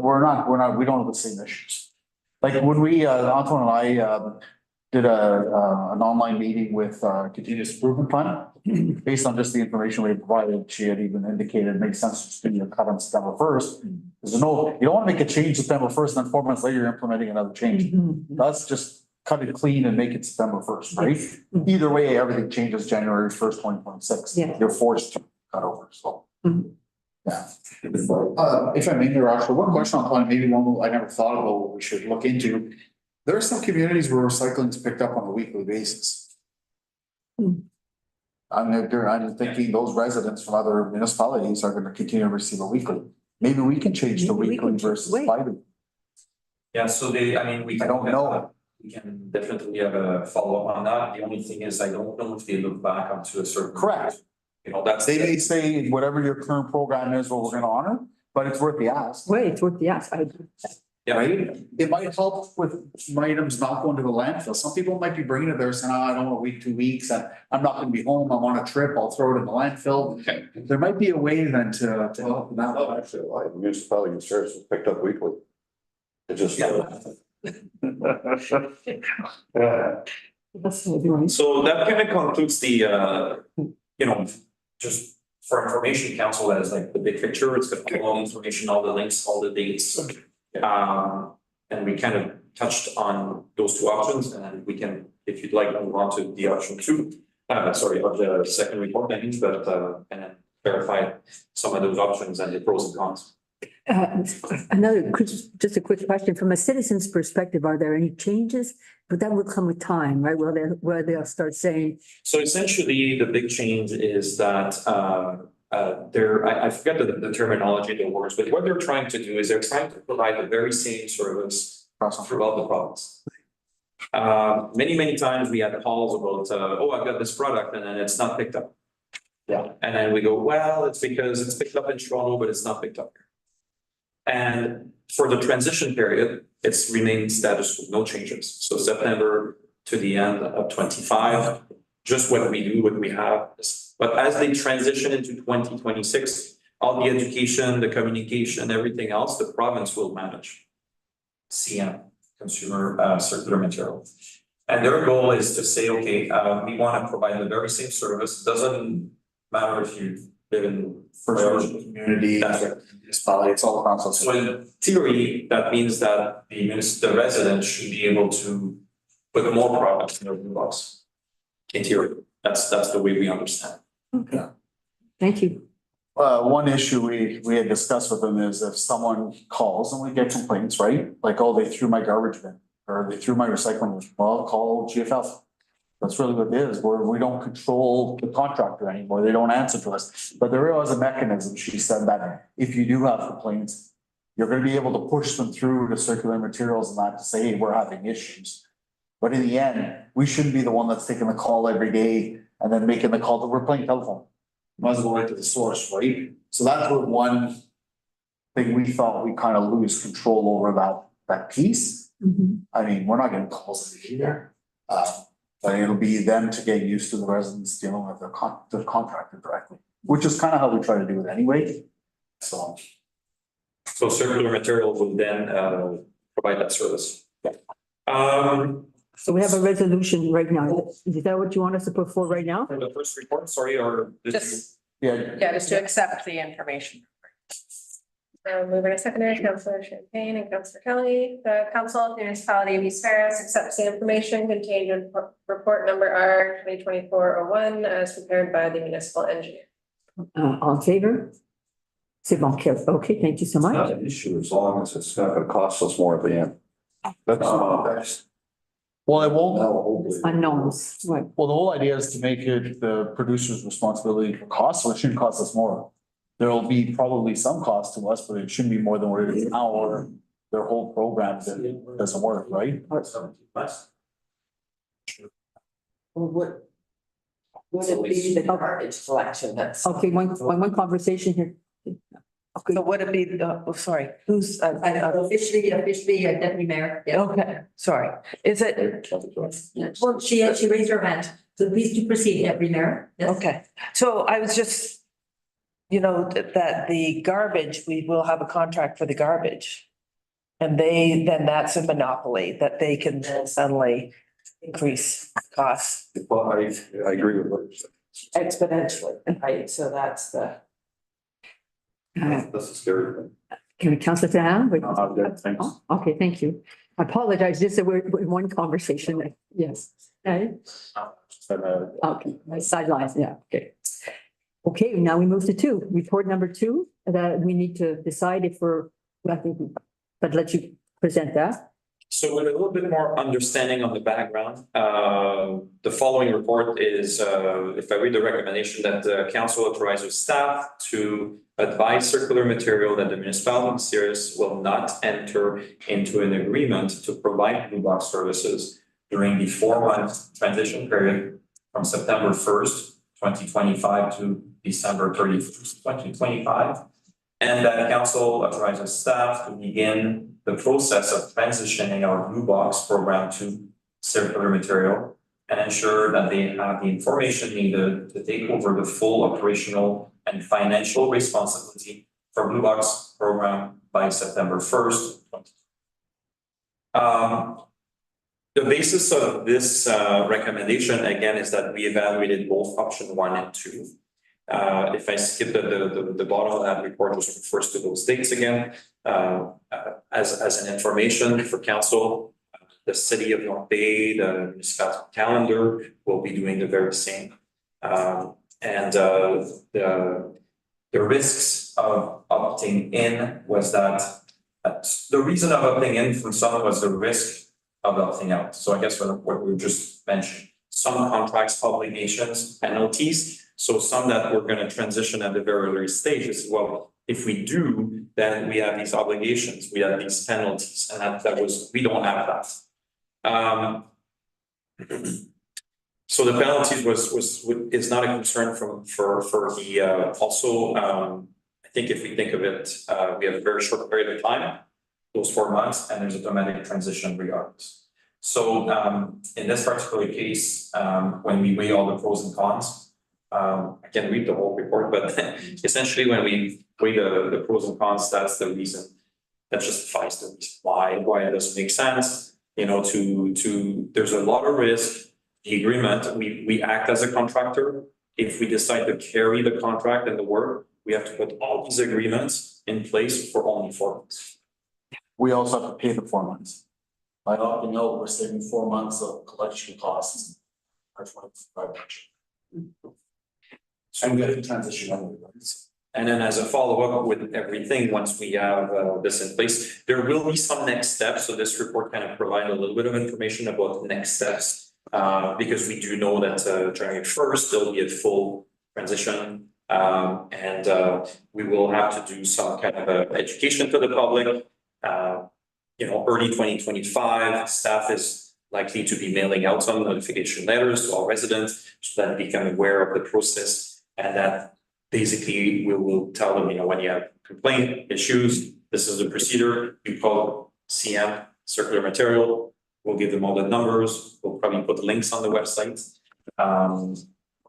S7: we don't have the same issues. Like when we, Antoine and I, did an online meeting with, Continuous Improvement Fund. Based on just the information we provided, she had even indicated it makes sense to just do your cut on September 1st. There's no, you don't want to make a change September 1st, and then 4 months later, you're implementing another change. Let's just cut it clean and make it September 1st, right? Either way, everything changes January 1st, 2026.
S3: Yeah.
S7: You're forced to cut over, so.
S3: Mhm.
S7: Yeah. If I may, Rachel, one question on maybe one I never thought about what we should look into. There are some communities where recycling is picked up on a weekly basis. I'm thinking those residents from other municipalities are gonna continue to receive a weekly. Maybe we can change the
S3: Maybe we
S7: weekly
S3: can
S7: versus
S3: wait.
S7: bi-weekly.
S8: Yeah, so we
S7: I
S8: can.
S7: don't know.
S8: We can definitely have a follow-up on that. The only thing is I don't know if they look back onto a certain.
S7: Correct.
S8: You know, that's.
S7: They may say whatever your current program is, what we're gonna honor, but it's worth the ask.
S3: Wait, it's worth the ask.
S8: Yeah,
S7: Right? It might help with some items not going to the landfill. Some people might be bringing it there saying, oh, I don't want a week, 2 weeks, and I'm not gonna be home, I'm on a trip, I'll throw it in the landfill.
S8: Okay.
S7: There might be a way then to help in that way.
S2: No, actually, like municipality service is picked up weekly. It just.
S3: That's what we're doing.
S8: So that kind of concludes the, you know, just for information council, that is like the big picture. It's got all the information, all the links, all the dates. And we kind of touched on those two options, and we can, if you'd like, move on to the option two. Sorry, of the second report, I think, but and then verify some of those options and the pros and cons.
S3: Just a quick question, from a citizen's perspective, are there any changes? But that will come with time, right? Where they'll start saying,
S8: So essentially, the big change is that I forget the terminology, the words, but what they're trying to do is they're trying to provide the very same service throughout the province. Many times we had calls about, oh, I've got this product and then it's not picked up.
S7: Yeah.
S8: And then we go, well, it's because it's picked up in Toronto, but it's not picked up here. And for the transition period, it's remained status quo, no changes. So September to the end of 25, just what we do, what we have. But as they transition into 2026, all the education, the communication, everything else, the province will manage. CM, consumer circular material. And their goal is to say, okay, we want to provide the very same service. Doesn't matter if you live in
S7: First community,
S8: That's right.
S7: municipality, it's all about.
S8: So in theory, that means that the resident should be able to put more products in their box. In theory, that's the way we understand.
S3: okay, thank you.
S7: One issue we had discussed with them is if someone calls and we get complaints, right? Like, oh, they threw my garbage bin or they threw my recycling bin. Well, call GFL. That's really what it is, where we don't control the contractor anymore. They don't answer to us. But there was a mechanism. She said that if you do have complaints, you're gonna be able to push them through to circular materials and that to say, hey, we're having issues. But in the end, we shouldn't be the one that's taking the call every day and then making the call that we're playing telephone. Might as well right to the source, right? So that's what one thing we thought we kind of lose control over that piece. I mean, we're not getting calls either. But it'll be them to get used to the residents dealing with the contractor directly, which is kind of how we try to do it anyway. So.
S8: So circular material will then provide that service.
S3: So we have a resolution right now. Is that what you want us to put forward right now?
S8: For the first report, sorry, or
S5: Just,
S7: Yeah.
S5: yeah, just to accept the information.
S4: Moving to secondary, Councillor Champagne and Councillor Kelly. The Council of the Municipality of East Ferris accepts the information contained in report number R 2024-01 as prepared by the municipal engineer.
S3: All in favor? C'est bon, okay, thank you so
S2: Not
S3: much.
S2: an issue as long as it's not gonna cost us more at the end. That's.
S7: Well, it won't.
S2: Hopefully.
S3: Unknowns, right.
S7: Well, the whole idea is to make it the producer's responsibility for cost, so it shouldn't cost us more. There'll be probably some cost to us, but it shouldn't be more than what it is now, or their whole program doesn't work, right?
S5: What would it be the garbage collection that's?
S3: Okay, one conversation here. Okay.
S5: So would it be the, oh, sorry, who's?
S3: Officially, Deputy Mayor.
S5: Okay, sorry. Is it,
S3: Well, she raised her hand, so please do proceed, Deputy Mayor.
S5: okay, so I was just you know, that the garbage, we will have a contract for the garbage. And then that's a monopoly that they can then suddenly increase costs
S2: Well, I agree with what you're saying.
S5: exponentially, right? So that's the.
S2: That's a scary thing.
S3: Can we council down?
S6: Thanks.
S3: Okay, thank you. I apologize, just that we're in one conversation, yes. Okay, okay, my sidelines, yeah, okay. Okay, now we move to two, report number two, that we need to decide if I think, but let you present that.
S8: So with a little bit more understanding on the background, the following report is, if I read the recommendation, that the council authorizes staff to advise circular material that the municipality of Sirius will not enter into an agreement to provide blue box services during the 4-month transition period from September 1st, 2025 to December 31st, 2025. And that council authorizes staff to begin the process of transitioning our blue box program to circular material and ensure that they have the information needed to take over the full operational and financial responsibility for blue box program by September 1st. The basis of this recommendation, again, is that we evaluated both option 1 and 2. If I skip the bottom of that report, which refers to those dates again, as an information for council, the city of North Bay, the municipality calendar will be doing the very same. And the risks of opting in was that the reason of opting in from some was the risk of opting out. So I guess what we just mentioned, some contracts, obligations, penalties. So some that we're going to transition at the very early stages. Well, if we do, then we have these obligations, we have these penalties, and we don't have that. So the penalties is not a concern for the, also, I think if we think of it, we have a very short period of time, those 4 months, and there's automatic transition regardless. So in this particular case, when we weigh all the pros and cons, I can't read the whole report, but essentially when we weigh the pros and cons, that's the reason that justifies the reason why it doesn't make sense. You know, there's a lot of risk. The agreement, we act as a contractor. If we decide to carry the contract and the work, we have to put all these agreements in place for only 4 months.
S7: We also have to pay the 4 months. By opting out, we're saving 4 months of collection costs. Our 25 budget. And we have to transition on.
S8: And then as a follow-up with everything, once we have this in place, there will be some next steps. So this report kind of provide a little bit of information about the next steps. Because we do know that January 1st, there'll be a full transition. And we will have to do some kind of education to the public. You know, early 2025, staff is likely to be mailing out some notification letters to all residents so that they become aware of the process, and that basically we will tell them, you know, when you have complaint, issues, this is the procedure, you call CM, circular material, we'll give them all the numbers, we'll probably put links on the website.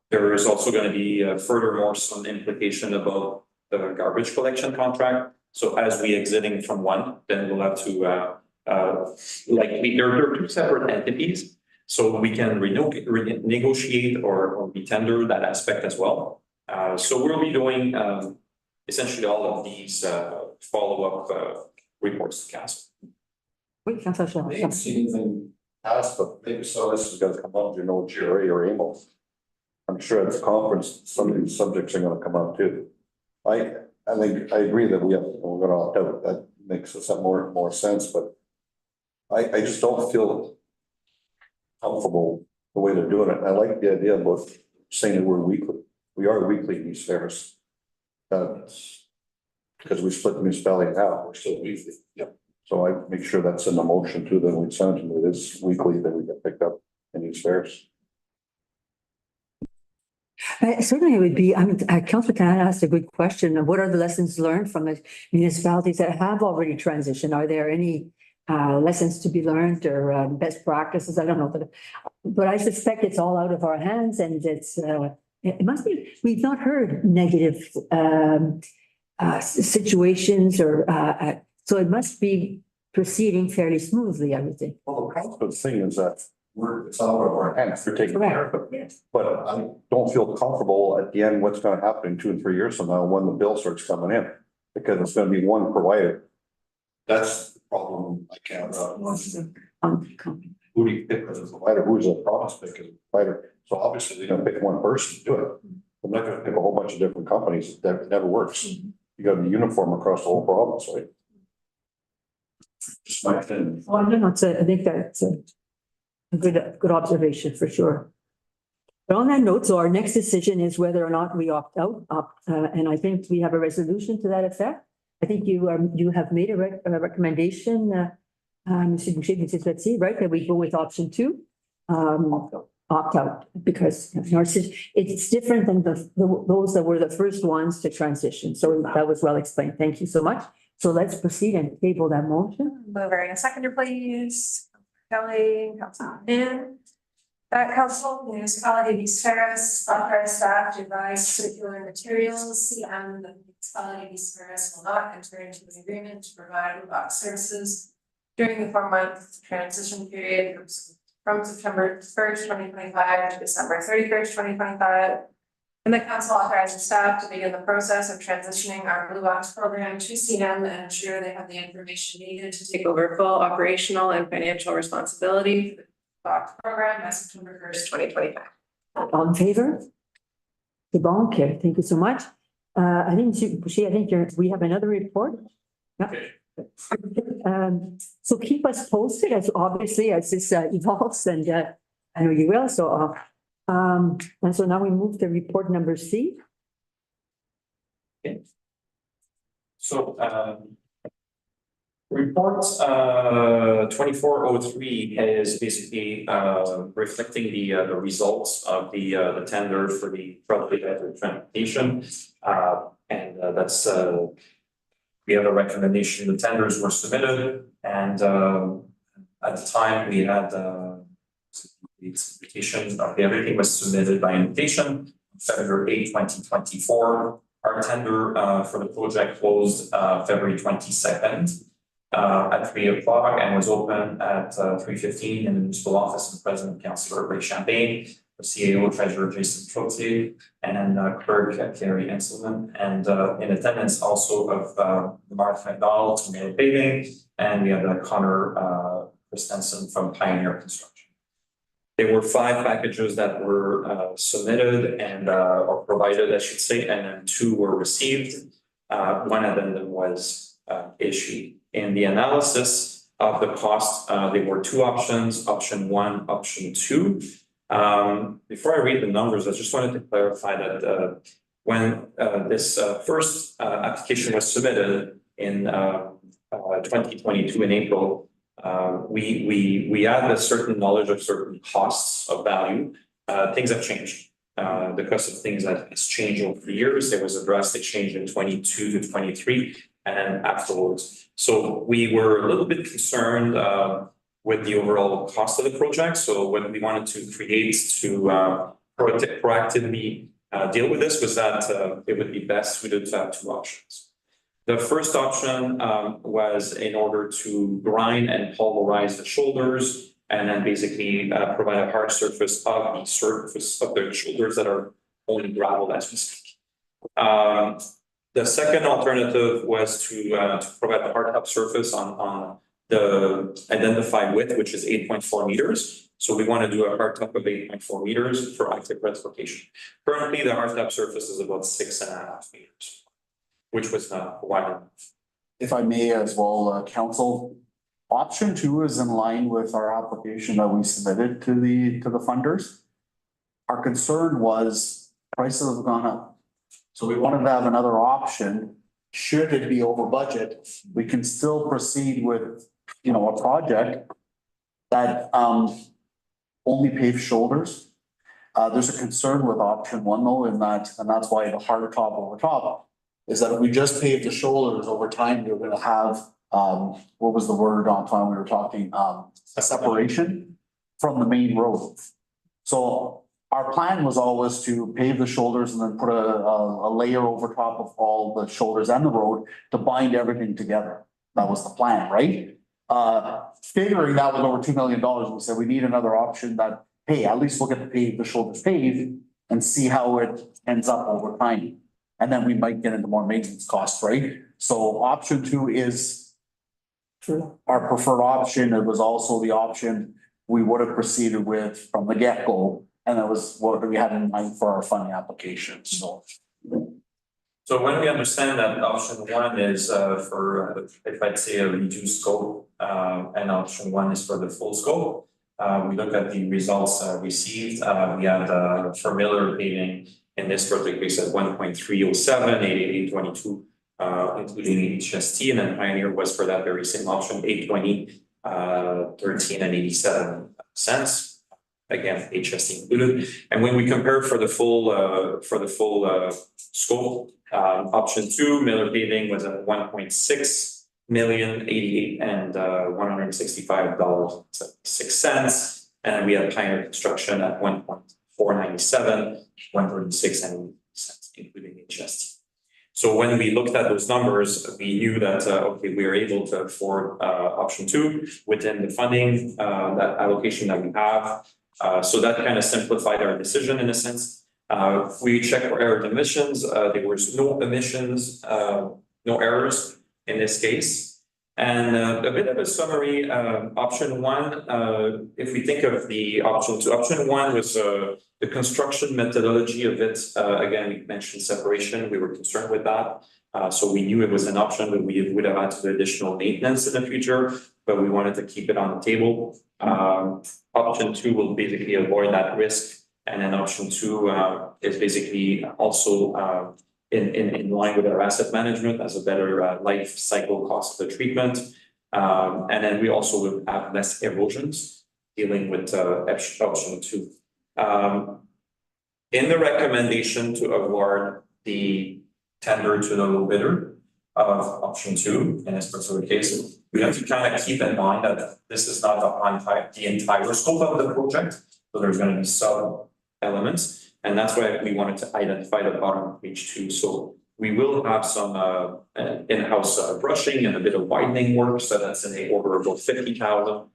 S8: There is also going to be furthermore some implication about the garbage collection contract. So as we exiting from one, then we'll have to there are 2 separate entities, so we can renegotiate or retender that aspect as well. So we'll be doing essentially all of these follow-up reports to council.
S3: Wait, Councilor Shaw.
S2: I didn't see anything passed, but maybe so this is gonna come up, you know, GRA or AMO. I'm sure at the conference, some of these subjects are gonna come up too. I think, I agree that we're gonna opt out, that makes us have more sense, but I just don't feel comfortable the way they're doing it. I like the idea about saying that we're weekly. We are weekly in these fairs. Because we split the municipality in half, we're still weekly. Yep. So I make sure that's in the motion too, that we send to me this weekly that we get picked up in these fairs.
S3: Certainly it would be, Councilor Canada asked a good question of what are the lessons learned from the municipalities that have already transitioned? Are there any lessons to be learned or best practices? I don't know, but I suspect it's all out of our hands and it's it must be, we've not heard negative situations or so it must be proceeding fairly smoothly, I would think.
S2: Well, the thing is that it's out of our hands, we're taking care of it.
S3: Yes.
S2: But I don't feel comfortable at the end, what's gonna happen in 2 and 3 years from now when the bill starts coming in. Because it's gonna be one provider. That's the problem I can't, who do you pick as a provider, who's a promise pick as a provider? So obviously they're gonna pick one person to do it. They're not gonna pick a whole bunch of different companies, that never works. You gotta be uniform across the whole province, right? Just my opinion.
S3: Well, no, I think that's a good observation for sure. But on that note, so our next decision is whether or not we opt out, and I think we have a resolution to that effect. I think you have made a recommendation, Mr. Boucher, let's see, right, that we go with option 2. Opt out, because it's different than those that were the first ones to transition. So that was well explained. Thank you so much. So let's proceed and table that motion.
S4: Mover and a seconder, please. Kelly, Council in. That council, municipality of East Ferris, authorize staff to advise circular materials, CM, the municipality of East Ferris will not enter into an agreement to provide box services during the 4-month transition period from September 1st, 2025 to December 31st, 2025. And the council authorizes staff to begin the process of transitioning our Blue Box program to CM and ensure they have the information needed to take over full operational and financial responsibility for the Box program by September 1st, 2025.
S3: All in favor? The bon, okay, thank you so much. I think, Boucher, we have another report. Yeah. So keep us posted as obviously as this evolves, and I know you will, so and so now we move to report number C.
S8: So, report 2403 is basically reflecting the results of the tender for the public transportation. And that's we have a recommendation. The tenders were submitted, and at the time we had the invitation. Everything was submitted by invitation. February 8, 2024. Our tender for the project closed February 22nd at 3 o'clock and was open at 3:15 in the municipal office of President Councillor Ray Champagne, the CAO Treasurer Jason Trottier, and clerk Carrie Enselman, and in attendance also of Martha McDonald from Mail Paving, and we had Connor Christensen from Pioneer Construction. There were 5 packages that were submitted and or provided, I should say, and then 2 were received. One addendum was issued. In the analysis of the cost, there were 2 options, option 1, option 2. Before I read the numbers, I just wanted to clarify that when this first application was submitted in 2022 in April, we had a certain knowledge of certain costs of value. Things have changed. The cost of things has changed over the years. There was a drastic change in 22 to 23 and then afterwards. So we were a little bit concerned with the overall cost of the project. So what we wanted to create to proactively deal with this was that it would be best suited to have 2 options. The first option was in order to grind and pulverize the shoulders and then basically provide a hard surface of the shoulders that are only gravel as we speak. The second alternative was to provide a hard top surface on the identified width, which is 8.4 meters. So we want to do a hard top of 8.4 meters for active transportation. Currently, the hard top surface is about 6.5 meters, which was not wide enough.
S7: If I may as well, council, option 2 is in line with our application that we submitted to the funders. Our concern was prices have gone up. So we wanted to have another option. Should it be over budget, we can still proceed with, a project that only paves shoulders. There's a concern with option 1 though, in that, and that's why the hard top over top is that if we just pave the shoulders over time, you're gonna have, what was the word on time we were talking, a separation from the main road. So our plan was always to pave the shoulders and then put a layer over top of all the shoulders and the road to bind everything together. That was the plan, right? Figuring that was over $2 million, we said we need another option that, hey, at least we'll get the shoulders paved and see how it ends up over time. And then we might get into more maintenance costs, right? So option 2 is our preferred option. It was also the option we would have proceeded with from the get-go. And that was what we had in mind for our funding application, so.
S8: So when we understand that option 1 is for, if I'd say a reduced scope, and option 1 is for the full scope. We look at the results received, we had for Miller paving in this project, we said 1.307, 888.22, including HST, and then Pioneer was for that very same option, 820, 13 and 87 cents. Again, HST included. And when we compare for the full scope, option 2, Miller paving was at 1.6 million, 88 and $165.76. And we had Pioneer Construction at 1.497, 136 and cents, including HST. So when we looked at those numbers, we knew that, okay, we were able to afford option 2 within the funding, that allocation that we have. So that kind of simplified our decision in a sense. We checked for error emissions. There was no emissions, no errors in this case. And a bit of a summary, option 1, if we think of the option 2, option 1 was the construction methodology of it. Again, we mentioned separation. We were concerned with that. So we knew it was an option that we would have had to do additional maintenance in the future, but we wanted to keep it on the table. Option 2 will basically avoid that risk. And then option 2 is basically also in line with our asset management as a better life cycle cost of the treatment. And then we also will have less erosions dealing with option 2. In the recommendation to award the tender to the low bidder of option 2 in this particular case, we have to kind of keep in mind that this is not the entire scope of the project. So there's going to be sub elements, and that's why we wanted to identify the bottom of page 2. So we will have some in-house brushing and a bit of widening work. So that's in the order of about 50,000.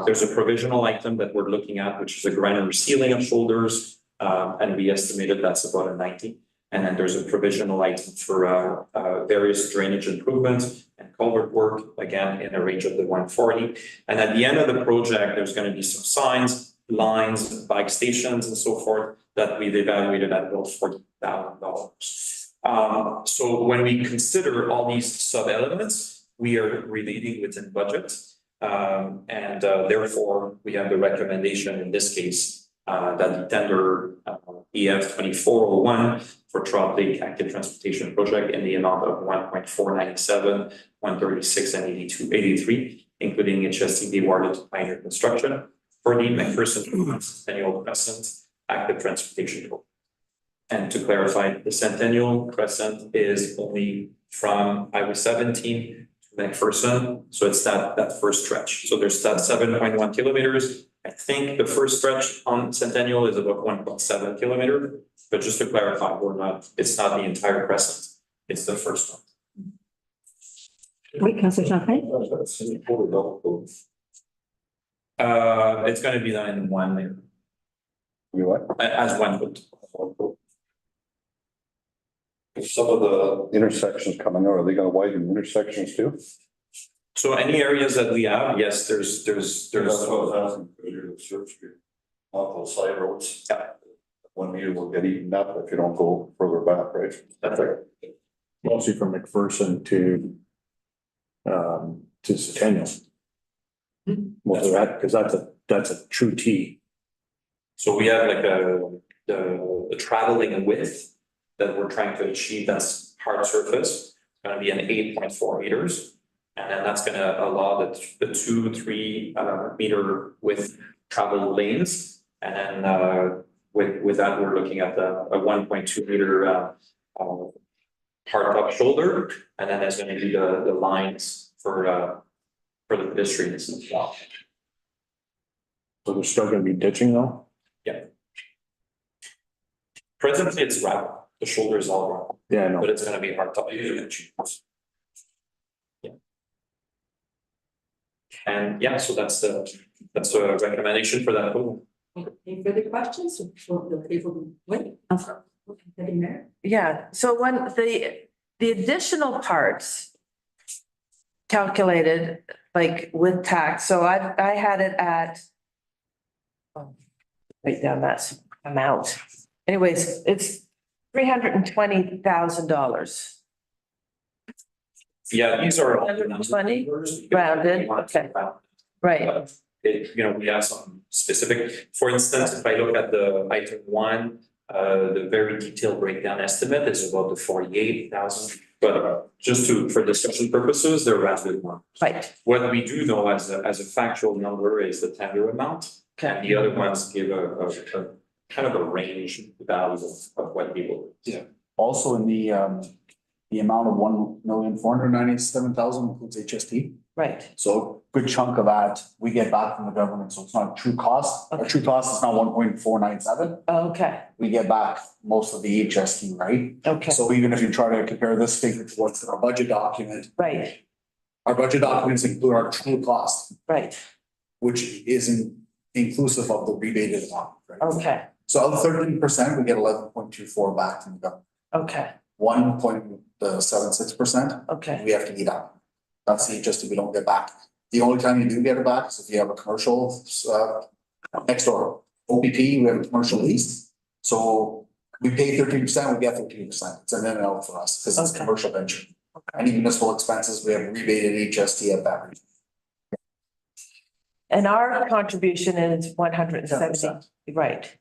S8: There's a provisional item that we're looking at, which is a granular sealing of shoulders, and we estimated that's about a 90. And then there's a provisional item for various drainage improvements and culvert work, again, in a range of the 140. And at the end of the project, there's going to be some signs, lines, bike stations, and so forth that we've evaluated at about $40,000. So when we consider all these sub-elements, we are relating within budget. And therefore, we have the recommendation in this case that the tender EF 2401 for Trout Lake Active Transportation Project in the amount of 1.497, 136 and 83, including HST be awarded to Pioneer Construction for the McPherson Centennial Crescent Active Transportation Project. And to clarify, the Centennial Crescent is only from Highway 17 to McPherson, so it's that first stretch. So there's that 7.1 kilometers. I think the first stretch on Centennial is about 1.7 kilometers, but just to clarify, it's not the entire crescent, it's the first one.
S3: Wait, Councillor Champagne?
S8: It's gonna be done in one layer,
S2: You what?
S8: as one vote.
S2: Some of the intersections coming out, are they gonna widen intersections too?
S8: So any areas that we have, yes, there's.
S2: That's what I was asking, because you're the Church Street, off those side roads.
S8: Yeah.
S2: 1 meter will get eaten up if you don't go further back, right?
S8: That's right.
S6: Mostly from McPherson to Centennial. Most of that, because that's a true T.
S8: So we have like the traveling width that we're trying to achieve, that's hard surface, it's gonna be an 8.4 meters. And then that's gonna allow the 2-3 meter width travel lanes. And then with that, we're looking at a 1.2 meter hard top shoulder. And then there's gonna be the lines for the pedestrians as well.
S6: So there's still gonna be ditching though?
S8: Yeah. Presently, it's gravel, the shoulder is all gravel,
S6: Yeah, no.
S8: but it's gonna be hard top. Yeah. And yeah, so that's a recommendation for that pool.
S3: Any further questions? We'll table wait. Deputy Mayor?
S5: Yeah, so when the additional parts calculated like with tax, so I had it at write down that amount. Anyways, it's $320,000.
S8: Yeah, these are.
S5: 120 rounded, okay. Right,
S8: We have some specific, for instance, if I look at the item one, the very detailed breakdown estimate is about the 48,000. But just for discussion purposes, they're rounded one.
S5: right,
S8: What we do know as a factual number is the tender amount. And
S5: okay,
S8: the other ones give a kind of a range value of what people.
S7: Also in the amount of 1,497,000 includes HST.
S5: right,
S7: So a good chunk of that we get back from the government, so it's not a true cost. Our true cost is not 1.497.
S5: okay,
S7: We get back most of the HST, right?
S5: okay,
S7: So even if you try to compare this figure to what's in our budget document,
S5: right,
S7: our budget documents include our true cost,
S5: right,
S7: which isn't inclusive of the rebated amount, right?
S5: okay,
S7: So of the 13%, we get 11.24 back from the government.
S5: okay,
S7: 1.76%,
S5: okay,
S7: we have to eat up. That's the HST we don't get back. The only time you do get it back is if you have a commercial, next door, OPP, we have a commercial lease. So we pay 13%, we get 13%. It's an in and out for us because it's a
S5: Okay.
S7: commercial venture. Any municipal expenses, we have rebated HST at that rate.
S5: and our contribution is 170,
S7: 10%.
S5: right?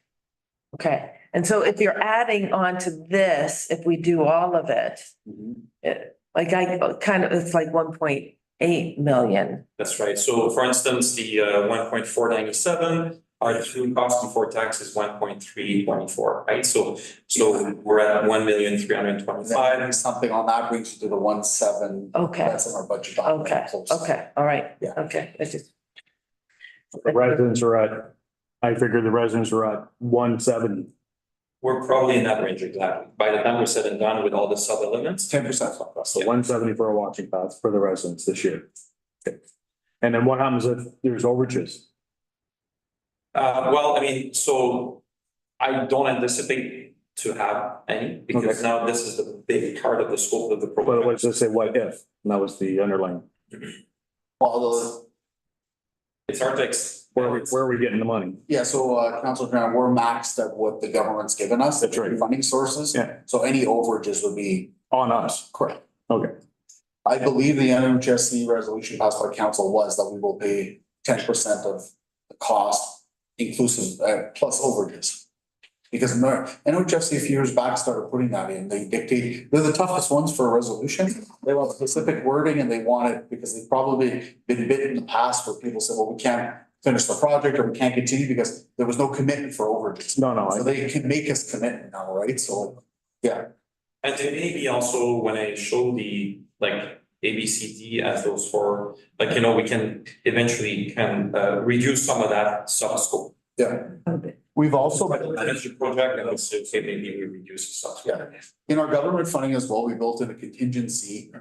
S5: Okay, and so if you're adding on to this, if we do all of it, like it's like 1.8 million.
S8: That's right. So for instance, the 1.497, our true cost before tax is 1.324, right? So we're at 1,325,000.
S7: Then something on that brings you to the 1.7.
S5: Okay,
S7: That's in our budget document.
S5: okay,
S7: Close.
S5: okay, all right,
S7: Yeah.
S5: okay, I just.
S6: The residents are I figured the residents are at 170.
S8: We're probably in that range exactly. By the time we're said and done with all the sub elements.
S7: 10%.
S6: So 170 for a watching path for the residents this year. Okay. And then what happens if there's overages?
S8: Well, I mean, so I don't anticipate to have any because
S6: Okay.
S8: now this is the big part of the scope of the
S6: But
S8: program.
S6: let's just say what if, and that was the underlying,
S7: Well,
S8: It's hard to.
S6: where are we getting the money?
S7: yeah, so Councilor Grant, we're maxed at what the government's given us.
S6: That's right.
S7: Funding sources.
S6: Yeah.
S7: So any overages would be
S6: On us.
S7: correct.
S6: Okay.
S7: I believe the NHSC resolution passed by council was that we will pay 10% of the cost inclusive plus overages. Because NHSC a few years back started putting that in, they dictate, they're the toughest ones for a resolution. They want specific wording and they want it because they've probably been bit in the past where people said, well, we can't finish the project or we can't continue because there was no commitment for overages.
S6: No,
S7: So they can make us commitment now, right? So, yeah.
S8: And then maybe also when I show the ABCD as those four, we can eventually reduce some of that sub scope.
S7: Yeah. We've also.
S8: Manage the project and let's say maybe we reduce the sub scope.
S7: Yeah. In our government funding as well, we built in a contingency.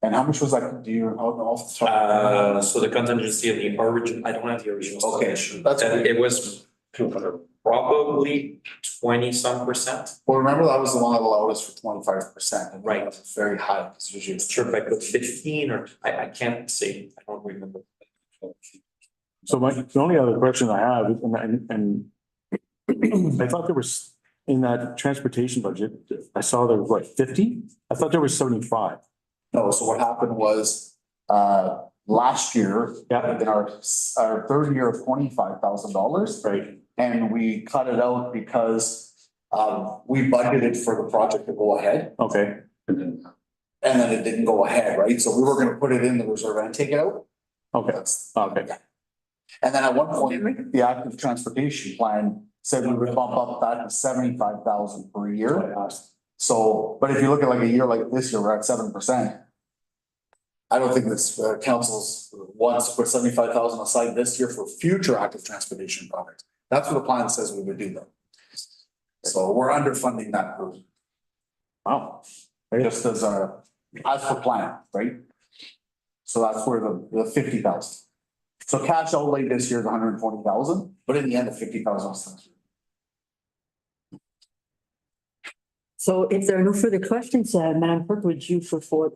S7: And how much was that? Do you know off the top?
S8: So the contingency of the origin, I don't have the original.
S7: Okay,
S8: estimation.
S7: that's
S8: And
S7: great.
S8: it was probably 20-some%.
S7: Well, remember that was the one that allowed us for 25%. And
S8: Right.
S7: that's very high because usually.
S8: Not sure if I put 15 or I can't say, I don't remember.
S6: So the only other question I have, and I thought there was, in that transportation budget, I saw there was what, 50? I thought there was 75.
S7: No, so what happened was, last year,
S6: Yeah.
S7: in our third year of $25,000.
S6: Right.
S7: And we cut it out because, we budgeted for the project to go ahead.
S6: Okay.
S7: And then it didn't go ahead, right? So we were gonna put it in the reserve and take it out.
S6: Okay.
S7: That's,
S6: Okay.
S7: and then at one point, the active transportation plan said we would bump up that to 75,000 per year. So, but if you look at like a year like this year, we're at 7%. I don't think this council's wants to put 75,000 aside this year for future active transportation projects. That's what the plan says we would do though. So we're underfunding that group.
S6: Wow.
S7: Just as per plan, right? So that's where the 50,000. So cash outlay this year is 120,000, but in the end, the 50,000 was.
S3: So if there are no further questions, Madam Clerk, would you put forward?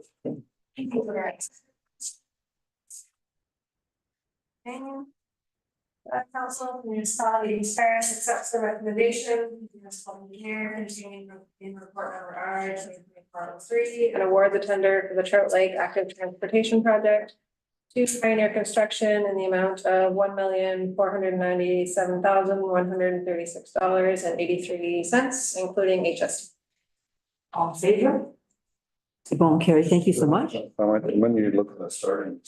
S4: Council, municipality East Paris accepts the recommendation, municipal engineer, engineering in report number R 2024-03, and award the tender for the Trout Lake Active Transportation Project to Pioneer Construction in the amount of $1,497,136.83, including HS.
S3: All in favor? C'est bon, carry. Thank you so much.
S2: When you look at the starting.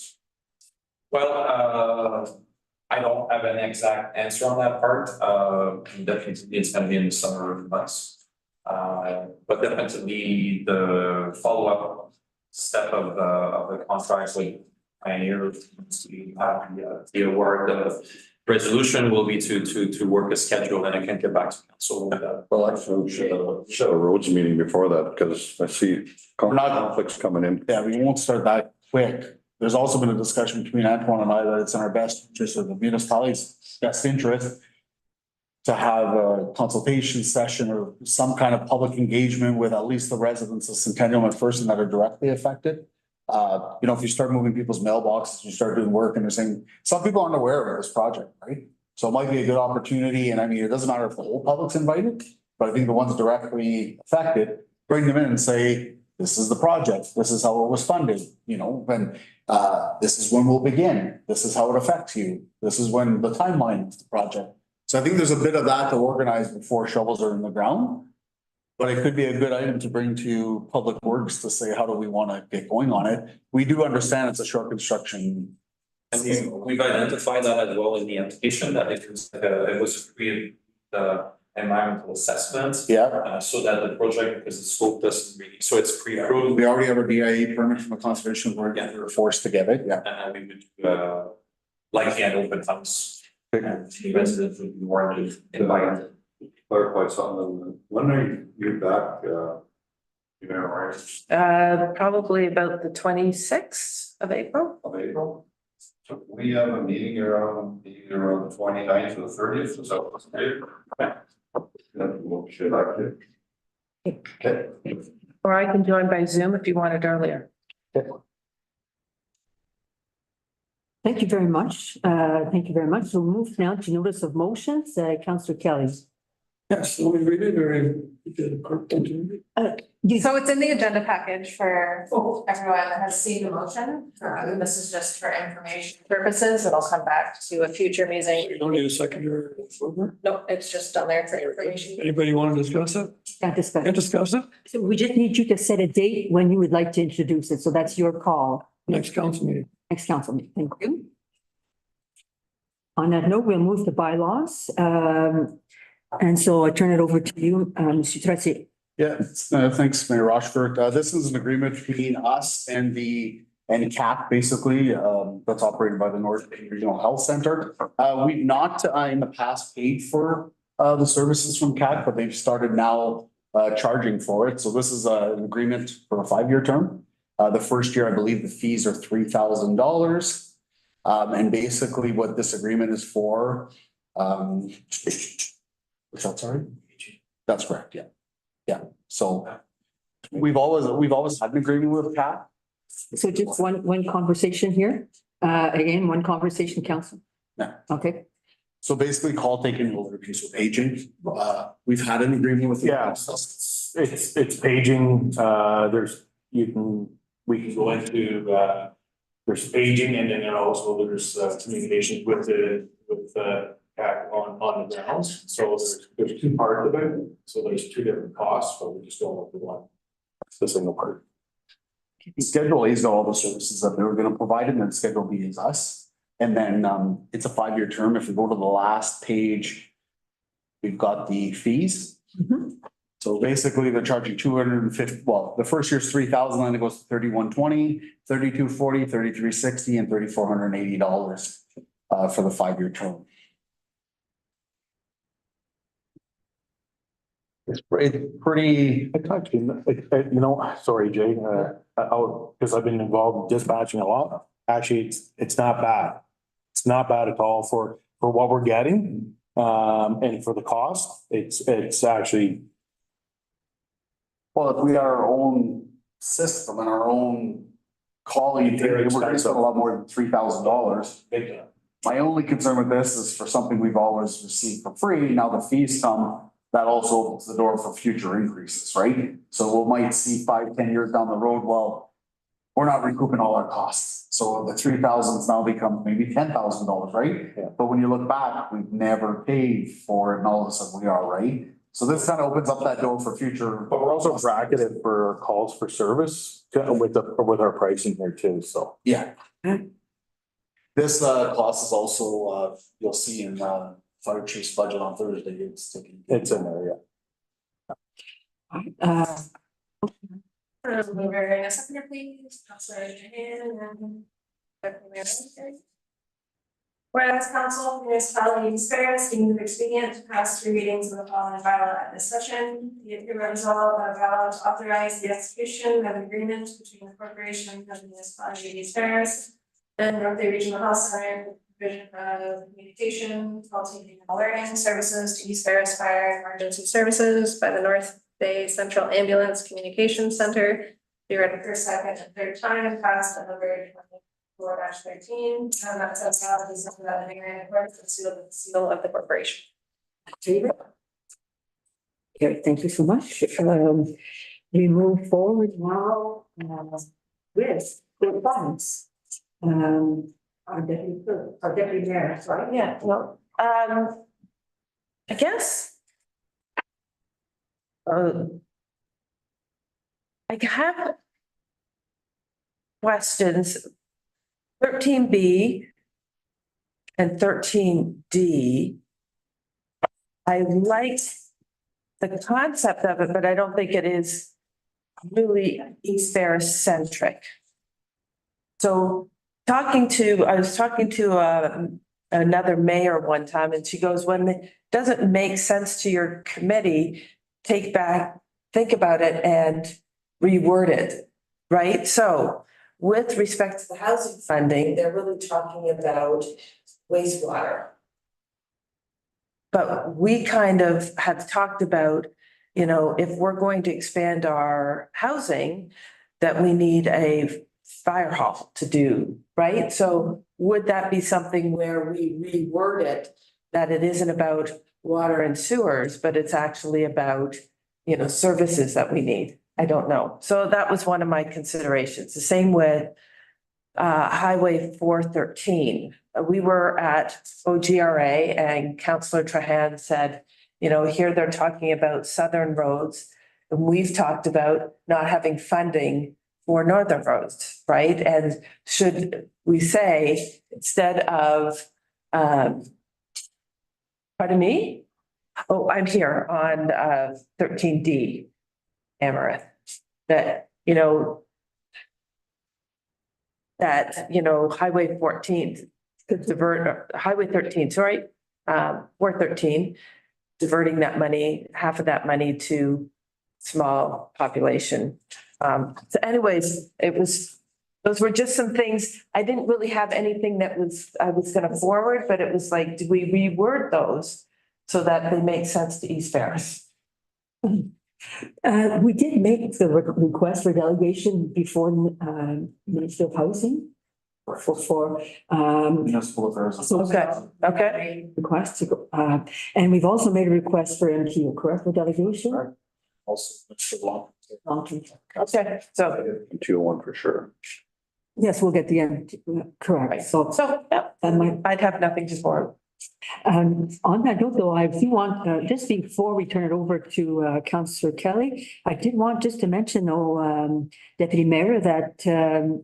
S8: Well, I don't have an exact answer on that part. Definitely it's gonna be in the summer months. But definitely the follow-up step of the contracts like Pioneer, we have the award, the resolution will be to work a schedule and I can get back to council with that.
S2: Well, actually, we should have a roads meeting before that, because I see conflicts coming in.
S7: Yeah, we won't start that quick. There's also been a discussion between Antoine and I that it's in our best interest or the municipality's best interest to have a consultation session or some kind of public engagement with at least the residents of Centennial and McPherson that are directly affected. You know, if you start moving people's mailboxes, you start doing work and they're saying, some people aren't aware of this project, right? So it might be a good opportunity. And I mean, it doesn't matter if the whole public's invited, but I think the ones directly affected, bring them in and say, this is the project, this is how it was funded, you know, and this is when we'll begin, this is how it affects you, this is when the timeline of the project. So I think there's a bit of that to organize before shovels are in the ground. But it could be a good item to bring to Public Works to say, how do we want to get going on it? We do understand it's a short construction.
S8: And we've identified that as well in the application, that it was environmental assessment.
S7: Yeah,
S8: So that the project, because the scope doesn't really, so it's pre-approved.
S7: we already have a BIA permit from a conservation board,
S8: Yeah.
S7: we were forced to get it, yeah.
S8: And we would, likely an open house. And the residents would be warranted, invited.
S2: Clarify something, when are you back,
S5: Probably about the 26th of April.
S2: of April? So we have a meeting around the 29th or the 30th, is that what's good? Then we'll share that too. Okay.
S5: Or I can join by Zoom if you want it earlier.
S3: Thank you very much. Thank you very much. We'll move now to notice of motions. Councillor Kelly.
S1: Yes, let me read it or you did a quick continue.
S4: So it's in the agenda package for everyone that has seen the motion. This is just for information purposes. It'll come back to a future meeting.
S1: You don't need a secondary.
S4: No, it's just on there for information.
S1: Anybody want to discuss it?
S3: Can't discuss.
S1: Can't discuss it?
S3: So we just need you to set a date when you would like to introduce it. So that's your call.
S1: Next council meeting.
S3: Next council meeting. Thank you. On that note, we'll move to bylaws. And so I turn it over to you, Mr. Tracey.
S7: Yeah, thanks, Mayor Rochford. This is an agreement between us and CAP, basically, that's operated by the North Bay Regional Health Center. We've not in the past paid for the services from CAP, but they've started now charging for it. So this is an agreement for a 5-year term. The first year, I believe the fees are $3,000. And basically what this agreement is for, what's that, sorry? That's correct, yeah. Yeah, so we've always had an agreement with CAP.
S3: So just one conversation here. Again, one conversation, council.
S7: Yeah.
S3: Okay.
S7: So basically call taking over a piece of aging. We've had an agreement with.
S6: Yeah, it's paging, we can go into, there's paging and then there's communications with CAP on the grounds. So there's two parts of it. So there's two different costs, but we just don't look at one. It's the single part.
S7: Schedule A is all the services that they were gonna provide, and then Schedule B is us. And then it's a 5-year term. If you go to the last page, we've got the fees.
S3: Mhm.
S7: So basically, they're charging 250, well, the first year's 3,000, then it goes to 3,120, 3,240, 3,360, and $3,480 for the 5-year term. It's pretty,
S6: I talked to him, you know, sorry, Jay, because I've been involved in dispatching a lot. Actually, it's not bad. It's not bad at all for what we're getting. And for the cost, it's actually,
S7: well, if we had our own system and our own calling, we're gonna spend a lot more than $3,000. My only concern with this is for something we've always received for free, now the fees come, that also opens the door for future increases, right? So we might see 5-10 years down the road, well, we're not recouping all our costs. So the 3,000's now become maybe $10,000, right?
S6: Yeah.
S7: But when you look back, we've never paid for it and all of a sudden we are, right? So this kind of opens up that door for future.
S6: but we're also bracketed for calls for service with our pricing here too, so.
S7: Yeah. This cost is also, you'll see in fire chief's budget on Thursday, it's taking.
S6: It's an area.
S4: Mover and a seconder, please. Counselor Trahan and Deputy Mayor Ray. Whereas council municipalities Ferris deemed it expedient to pass 3 readings of the following bylaw at this session. Be it hereby resolved that a bylaw to authorize the execution of an agreement between the corporation and the municipality of East Ferris and North Bay Regional Health Center, provision of communication, consulting and learning services to East Ferris Fire and Emergency Services by the North Bay Central Ambulance Communications Center. Be read the first, second, and third time, passed at number 24-13, and that sets out the something that the mayor records and seal of the corporation.
S3: David? Okay, thank you so much. We move forward now, with the funds. Our deputy mayor, right?
S5: Yeah, well, I guess. I have questions. 13B and 13D. I like the concept of it, but I don't think it is really East Ferris centric. So I was talking to another mayor one time and she goes, when it doesn't make sense to your committee, think about it and reword it, right? So with respect to the housing funding, they're really talking about wastewater. But we kind of have talked about, you know, if we're going to expand our housing, that we need a fire hall to do, right? So would that be something where we reword it, that it isn't about water and sewers, but it's actually about, you know, services that we need? I don't know. So that was one of my considerations. The same with Highway 413. We were at OGRA and Councillor Trahan said, you know, here they're talking about southern roads. And we've talked about not having funding for northern roads, right? And should we say, instead of, pardon me? Oh, I'm here on 13D, Amaranth, that, you know, Highway 14, Highway 13, sorry, 413, diverting that money, half of that money to small population. So anyways, those were just some things. I didn't really have anything I was gonna forward, but it was like, did we reword those so that they make sense to East Ferris?
S3: We did make the request for delegation before Minister of Housing for
S7: Municipal affairs.
S5: Okay.
S3: request to go, and we've also made a request for MTO, correct, for delegation?
S6: Also, it's a long.
S3: Long-term.
S5: Okay, so,
S6: 201 for sure.
S3: Yes, we'll get the end, correct, so
S5: yeah,
S3: that might.
S5: I'd have nothing to forward.
S3: On that note, though, I do want, just before we turn it over to Councillor Kelly, I did want just to mention, though, Deputy Mayor, that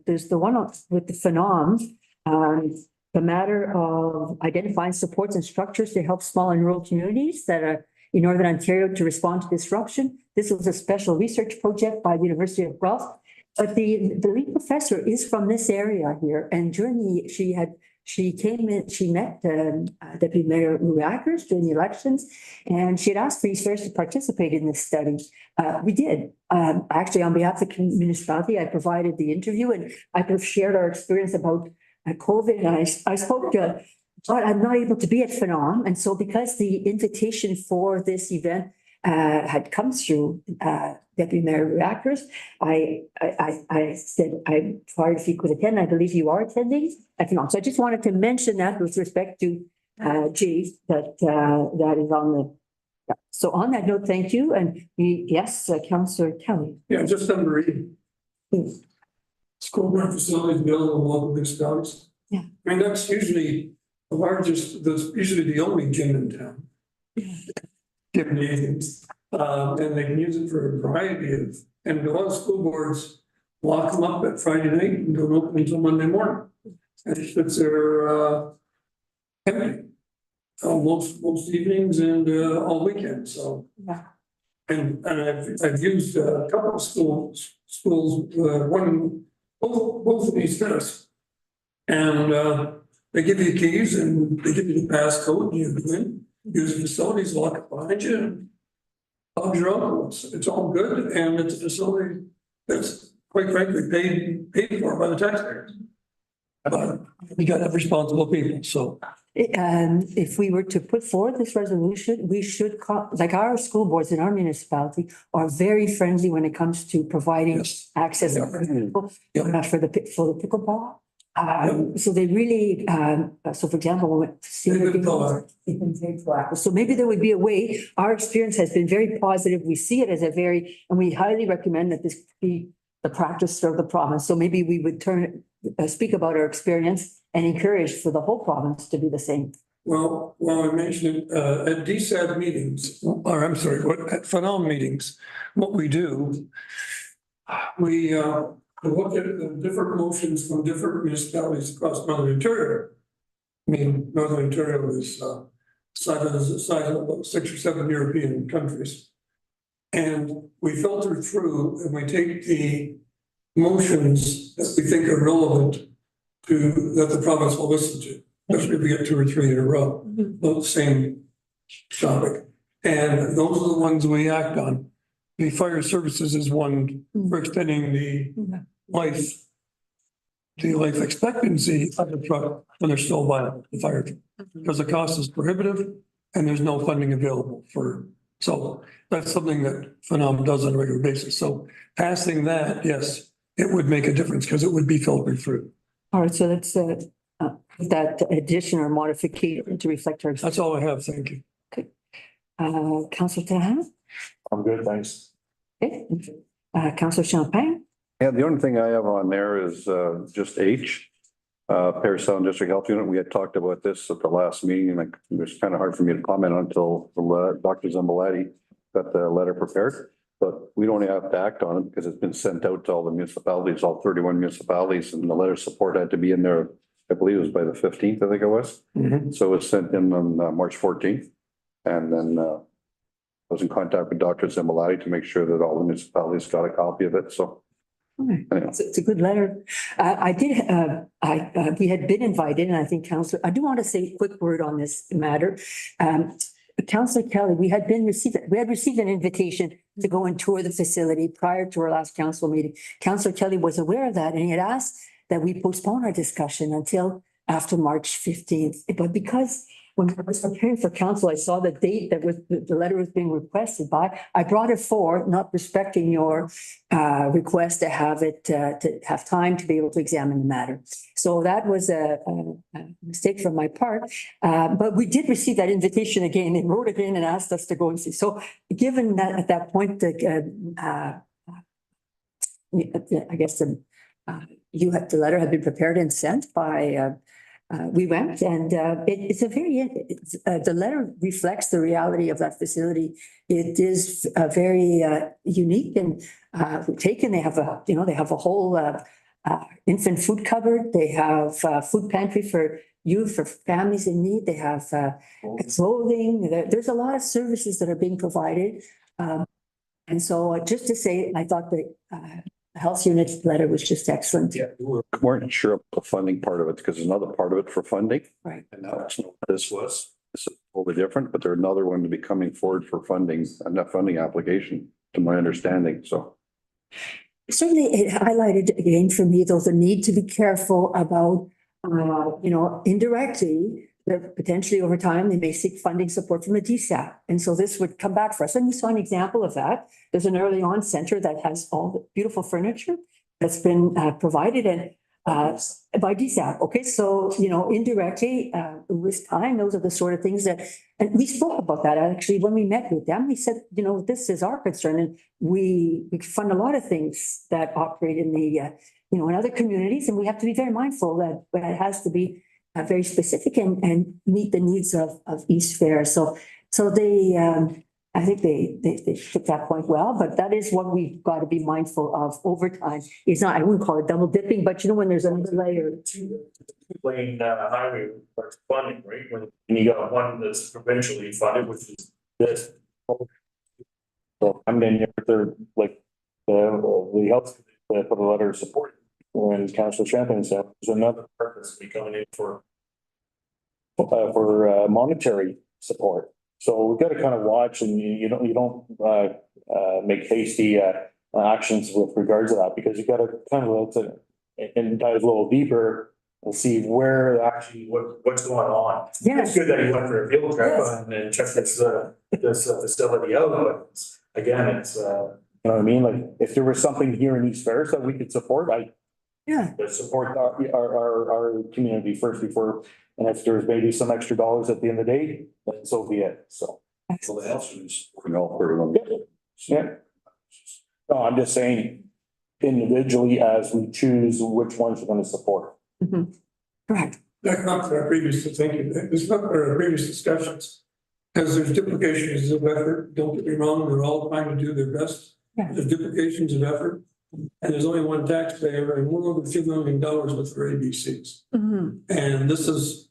S3: there's the one with the Phenom, the matter of identifying supports and structures to help small and rural communities that are in Northern Ontario to respond to disruption. This was a special research project by the University of Guelph. But the lead professor is from this area here, and she had She came in, she met Deputy Mayor Louis Ackers during the elections, and she had asked Free Fairs to participate in this study. We did. Actually, on behalf of the municipality, I provided the interview and I shared our experience about COVID. And I spoke to, but I'm not able to be at Phenom. And so because the invitation for this event had come through Deputy Mayor Ackers, I said, I inquired if you could attend. I believe you are attending at Phenom. So I just wanted to mention that with respect to G, that is on the. Yeah. So on that note, thank you. And yes, Councillor Kelly.
S1: Yeah, just number E.
S3: Please.
S1: School board facilities available in local municipalities.
S3: Yeah.
S1: I mean, that's usually the largest, that's usually the only gym in town. Gymnasiums, and they can use it for a variety of, and a lot of school boards lock them up at Friday night and don't open until Monday morning. And it's their, empty. Most evenings and, all weekends, so.
S3: Yeah.
S1: And I've used a couple of schools, both of these guys. And, they give you keys and they give you the passcode and you go in, use the facilities, lock it behind you. And Bob's your uncle. It's all good and it's a facility that's quite frankly paid for by the taxpayers. But we got to have responsible people, so.
S3: If we were to put forward this resolution, we should call, like our school boards in our municipality are very friendly when it comes to providing
S1: Yes.
S3: access
S1: Yeah.
S3: for people,
S1: Yeah.
S3: for the pickleball. So they really, so for example, when
S1: They've been proactive.
S3: they've been very proactive. So maybe there would be a way, our experience has been very positive. We see it as a very, and we highly recommend that this be the practice of the province. So maybe we would speak about our experience and encourage for the whole province to do the same.
S1: Well, I mentioned at DSAD meetings, or I'm sorry, at Phenom meetings, what we do, we look at the different motions from different municipalities across Northern Ontario. I mean, Northern Ontario is the size of about 6 or 7 European countries. And we filter through and we take the motions that we think are relevant to, that the province will listen to, especially if we get 2 or 3 in a row, about the same topic. And those are the ones we act on. The fire services is one for extending the life expectancy of the truck when they're still viable, the fire truck. Because the cost is prohibitive and there's no funding available for, so that's something that Phenom does on a regular basis. So passing that, yes, it would make a difference because it would be filtered through.
S3: All right, so that's that addition or modification to reflect our.
S1: That's all I have. Thank you.
S3: Councillor Trahan?
S6: I'm good, thanks.
S3: Okay. Councillor Champagne?
S2: Yeah, the only thing I have on there is just H. Paris Sound District Health Unit. We had talked about this at the last meeting and it was kind of hard for me to comment on until Dr. Zambalati got the letter prepared. But we don't have to act on it because it's been sent out to all the municipalities, all 31 municipalities, and the letter of support had to be in there, I believe it was by the 15th, I think it was. So it was sent in on March 14th. And then I was in contact with Dr. Zambalati to make sure that all the municipalities got a copy of it. So anyway.
S3: It's a good letter. We had been invited, and I think Councillor, I do want to say a quick word on this matter. Councillor Kelly, we had received an invitation to go and tour the facility prior to our last council meeting. Councillor Kelly was aware of that and he had asked that we postpone our discussion until after March 15th. But because when I was preparing for council, I saw the date that was the letter was being requested by. I brought it forward, not respecting your request to have it to have time to be able to examine the matter. So that was a mistake from my part. But we did receive that invitation again. They wrote it in and asked us to go and see. So given that at that point, I guess the letter had been prepared and sent by. We went and the letter reflects the reality of that facility. It is very unique and taken. They have a whole infant food cupboard. They have food pantry for youth, for families in need. They have clothing. There's a lot of services that are being provided. And so just to say, I thought that health unit letter was just excellent.
S9: Yeah, we weren't sure of the funding part of it because there's another part of it for funding.
S3: Right.
S9: And now that's not what this was. This is totally different, but there's another one to be coming forward for funding, and that funding application, to my understanding, so.
S3: Certainly, it highlighted again for me, though, the need to be careful about, indirectly, that potentially over time, they may seek funding support from the DSAP. And so this would come back for us. And we saw an example of that. There's an early on center that has all the beautiful furniture that's been provided and by DSAP. Okay, so, indirectly, with time, those are the sort of things that, and we spoke about that actually when we met with them. We said, this is our concern, and we fund a lot of things that operate in the, in other communities, and we have to be very mindful that it has to be very specific and meet the needs of East Fair. So they, I think they took that point well, but that is what we've got to be mindful of over time. It's not, I wouldn't call it double dipping, but when there's another layer.
S10: Lane highway funding, right? When you got one that's provincially funded, which is this.
S6: So I'm in here, they're like, the health, they put a letter of support when Councillor Champion said, there's another
S10: Purpose be coming in for.
S6: monetary support. So we've got to kind of watch, and you don't make hasty actions with regards to that, because you got to kind of look at and dive a little deeper and see where actually
S10: What's going on?
S3: Yes.
S10: It's good that you went for a field trip
S3: Yes.
S10: and check this facility out, but again, it's
S6: you know what I mean? Like, if there was something here in East Ferris that we could support,
S3: Yeah,
S6: support our community first before, and if there's maybe some extra dollars at the end of the day, then so be it, so.
S9: So the health is supporting all three of them.
S6: Yeah. No, I'm just saying individually as we choose which ones we're gonna support.
S3: correct.
S1: That comes from our previous, thank you, this comes from our previous discussions. Because there's duplications of effort, don't get me wrong, they're all trying to do their best.
S3: Yeah.
S1: There's duplications of effort, and there's only one taxpayer, and we're over $2 million with our ABCs.
S3: Mhm.
S1: And this is,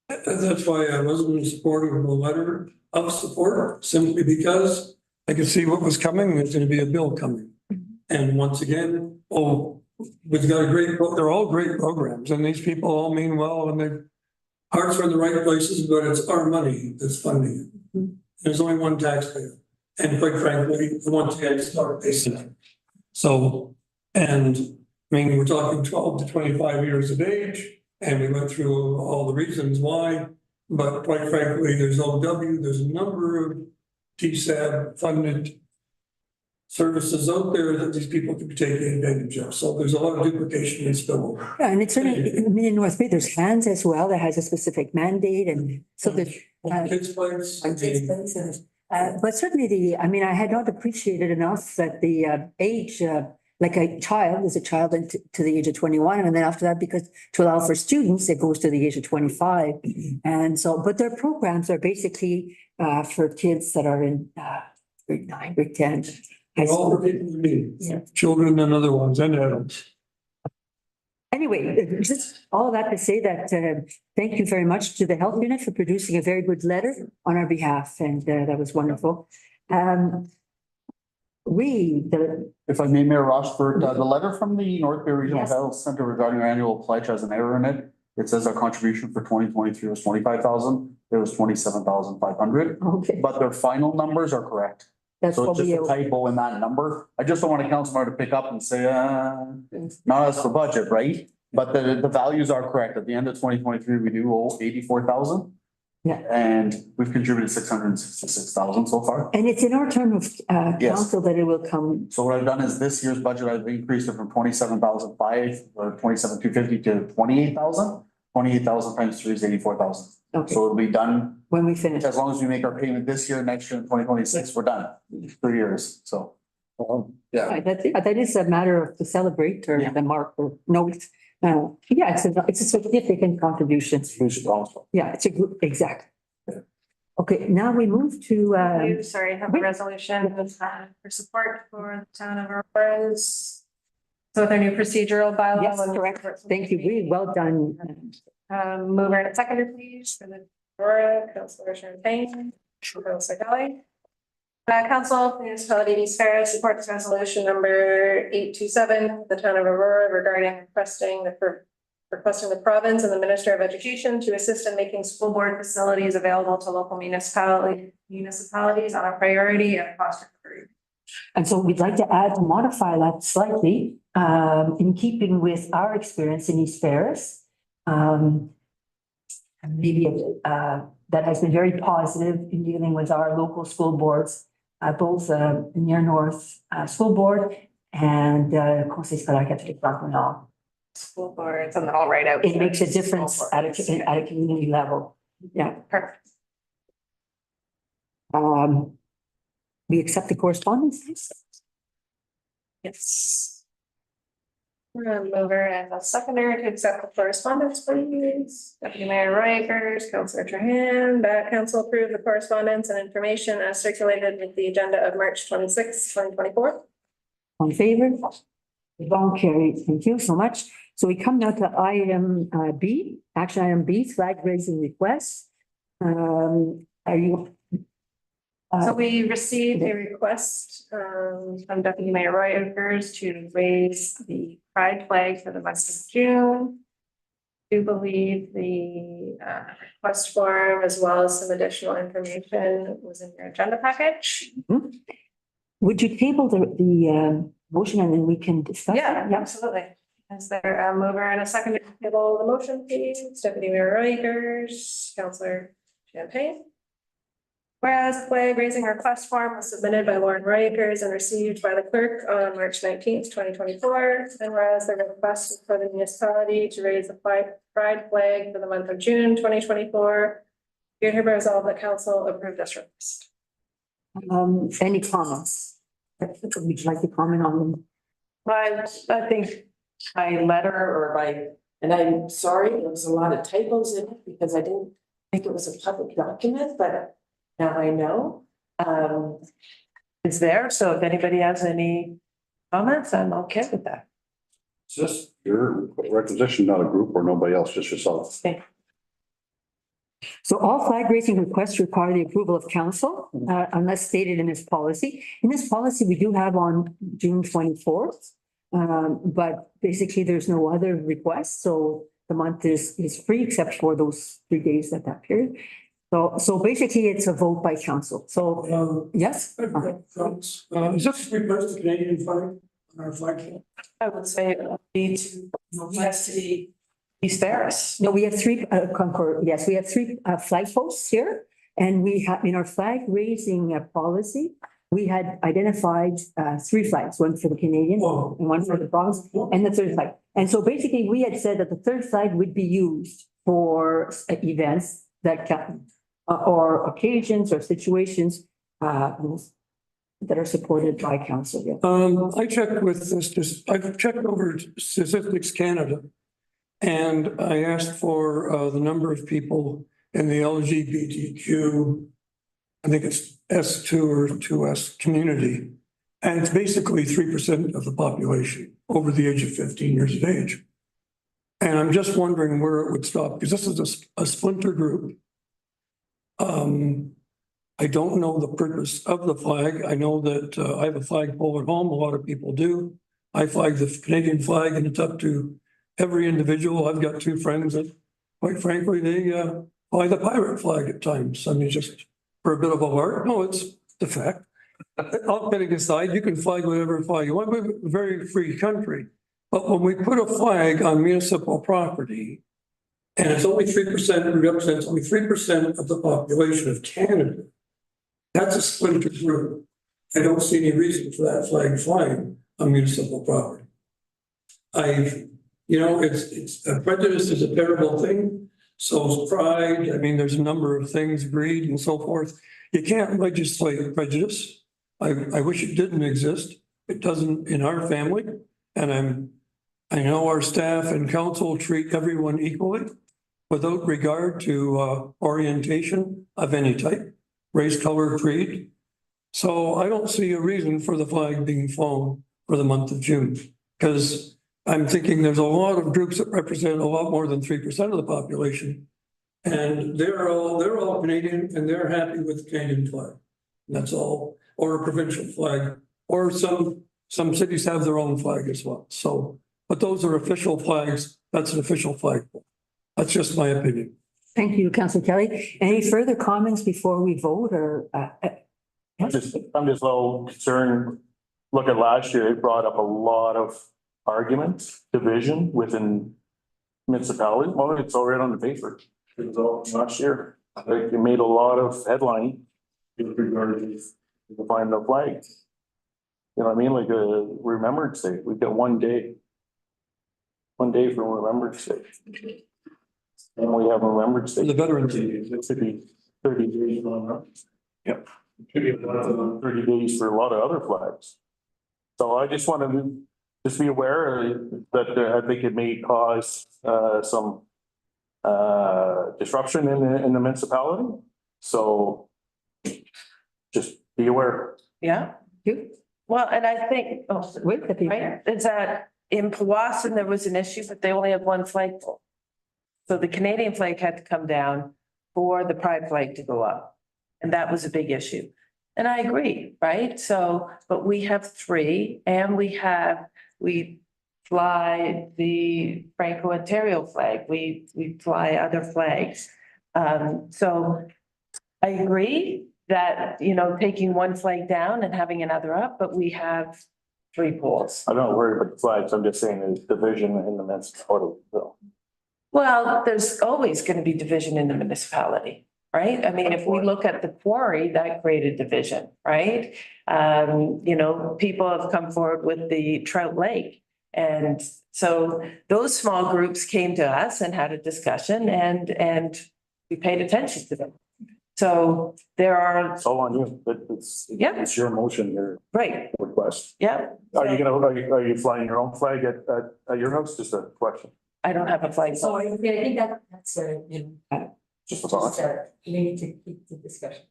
S1: that's why I wasn't supporting the letter of support, simply because I could see what was coming, there's gonna be a bill coming. And once again, we've got they're all great programs, and these people all mean well, and their hearts are in the right places, but it's our money that's funding it. There's only one taxpayer, and quite frankly, once again, it's our basis. So, and I mean, we're talking 12 to 25 years of age, and we went through all the reasons why. But quite frankly, there's OW, there's a number of TSAB funded services out there that these people could be taking advantage of. So there's a lot of duplication and spillover.
S3: Yeah, and it's certainly, in North Bay, there's HANS as well, that has a specific mandate, and so there's.
S1: Kids' place.
S3: But certainly I had not appreciated enough that the age, like a child is a child to the age of 21. And then after that, because to allow for students, it goes to the age of 25. And so, but their programs are basically for kids that are in grade 9, grade 10. high
S1: All
S3: school.
S1: for people who need,
S3: Yeah.
S1: children and other ones and adults.
S3: Anyway, just all that to say that thank you very much to the health unit for producing a very good letter on our behalf, and that was wonderful.
S7: If I may, Mayor Rochford, the letter from the North Bay Regional
S3: Yes.
S7: Health Center regarding our annual pledge has an error in it. It says our contribution for 2023 was 25,000. It was 27,500,
S3: Okay,
S7: but their final numbers are correct.
S3: that's
S7: So
S3: what
S7: it's
S3: we,
S7: just a typo in that number. I just don't want a councilor to pick up and say, not as for budget, right? But the values are correct. At the end of 2023, we do owe 84,000.
S3: Yeah.
S7: And we've contributed 666,000 so far.
S3: and it's in our term of
S7: Yes.
S3: council that it will come.
S7: So what I've done is this year's budget, I've increased it from 27,500 or 27,250 to 28,000. 28,000 times 3 is 84,000.
S3: Okay,
S7: So it'll be done
S3: when we finish.
S7: as long as we make our payment this year, next year, in 2026, we're done. 3 years, so. Yeah.
S3: Right, that is a matter of to celebrate or
S7: Yeah.
S3: the mark or note. Yeah, it's a significant contribution. Yeah, it's a group, exactly. Okay, now we move to,
S4: You, sorry, have a resolution for support for the town of Aurora's. So with our new procedural bylaw.
S3: yes,
S4: and
S3: correct.
S4: support from
S3: Thank you, really well done.
S4: Mover and seconder, please, for the Aurora, Councilor Champagne, Councilor Kelly. Council, Municipality of East Ferris supports resolution number 827, the town of Aurora regarding requesting the province and the Minister of Education to assist in making school board facilities available to local municipalities on a priority and cost recovery.
S3: And so we'd like to add, to modify that slightly, in keeping with our experience in East Ferris. And maybe, that has been very positive in dealing with our local school boards, both, Near North, School Board and, Conseil scolaire catholique Franco-Nord.
S4: School boards and all right out.
S3: It makes a difference at a community level. Yeah.
S4: Perfect.
S3: We accept the correspondence.
S4: Yes. We're gonna move her and a seconder to accept the correspondence, please. Deputy Mayor Roigers, Councillor Trahan, that council approve the correspondence and information as circulated with the agenda of March 26, 2024.
S3: On favor? All carried. Thank you so much. So we come now to item B, action item B, flag raising requests. Are you?
S4: So we received a request from Deputy Mayor Roigers to raise the pride flag for the month of June. I do believe the request form as well as some additional information was in your agenda package.
S3: Would you table the motion and then we can discuss?
S4: Yeah,
S3: it?
S4: absolutely. Is there a mover and a second to table the motion, please? Deputy Mayor Roigers, Councillor Champagne. Whereas the flag raising request form was submitted by Lauren Roigers and received by the clerk on March 19th, 2024. And whereas the request is for the municipality to raise the pride flag for the month of June, 2024. Be it hereby resolved that council approved this request.
S3: Any comments? Would you like to comment on them?
S5: I think my letter or my, and I'm sorry, there was a lot of typos in it because I didn't think it was a public document, but now I know. It's there, so if anybody has any comments, I'm okay with that.
S9: Is this your requisition, not a group or nobody else, just yourself?
S3: So all flag raising requests require the approval of council, unless stated in this policy. In this policy, we do have on June 24th. But basically there's no other requests. So the month is free except for those 3 days at that period. So basically it's a vote by council. So, yes?
S1: Is this request the Canadian flag on our flag?
S5: I would say it would be to, yes, to the East Ferris.
S3: No, we have three, yes, we have three flag posts here. And we have, in our flag raising policy, we had identified three flags, one for the Canadian and one for the province and the third flag. And so basically we had said that the third flag would be used for events that can, or occasions or situations that are supported by council. Yeah.
S1: I checked with this, I've checked over Statistics Canada. And I asked for the number of people in the LGBTQ, I think it's S2 or 2S community. And it's basically 3% of the population over the age of 15 years of age. And I'm just wondering where it would stop, because this is a splinter group. I don't know the purpose of the flag. I know that I have a flagpole at home. A lot of people do. I flag the Canadian flag and it's up to every individual. I've got two friends that, quite frankly, they fly the pirate flag at times. I mean, just for a bit of a lark. No, it's the fact. All kidding aside, you can flag whatever flag you want. We're a very free country. But when we put a flag on municipal property, and it's only 3%, it represents only 3% of the population of Canada, that's a splinter group. I don't see any reason for that flag flying on municipal property. It's prejudice is a terrible thing. So is pride. I mean, there's a number of things, greed and so forth. You can't legislate prejudice. I wish it didn't exist. It doesn't in our family. And I know our staff and council treat everyone equally without regard to orientation of any type, race, color, creed. So I don't see a reason for the flag being flown for the month of June, because I'm thinking there's a lot of groups that represent a lot more than 3% of the population. And they're all Canadian and they're happy with the Canadian flag. That's all. or a provincial flag, or some cities have their own flag as well. So, but those are official flags. That's an official flag. That's just my opinion.
S3: Thank you, Councillor Kelly. Any further comments before we vote or?
S6: I'm just a little concerned. Look at last year, it brought up a lot of arguments, division within municipalities. Well, it's all right on the paper. It was all last year. Like, it made a lot of headline with regard to find the flag. You know what I mean? Like a Remembrance Day. We've got 1 day. 1 day for Remembrance Day. And we have Remembrance Day.
S1: The Veterans Day.
S6: It should be 30 days on that.
S10: Could be another
S6: 30 days for a lot of other flags. So I just want to just be aware that I think it may cause some disruption in the municipality. So just be aware.
S5: Yeah,
S3: You,
S5: well, and I think,
S3: wait, the people.
S5: right, is that in Powassan, there was an issue, but they only had one flagpole. So the Canadian flag had to come down for the pride flag to go up. And that was a big issue. And I agree, right? So, but we have three and we fly the Franco-Ontario flag. We fly other flags. So I agree that, you know, taking one flag down and having another up, but we have 3 poles.
S6: I'm not worried about the flags. I'm just saying there's division in the municipality. So
S5: Well, there's always going to be division in the municipality, right? I mean, if we look at the quarry, that created division, right? You know, people have come forward with the Trout Lake. And so those small groups came to us and had a discussion and we paid attention to them. So there are,
S6: it's all on you.
S5: Yep.
S6: It's your motion, your
S5: right,
S6: request.
S5: yeah.
S6: Are you flying your own flag at your house? Just a question.
S5: I don't have a flag.
S3: So I think that's, you know,
S6: Just a thought.
S3: we need to keep the discussion.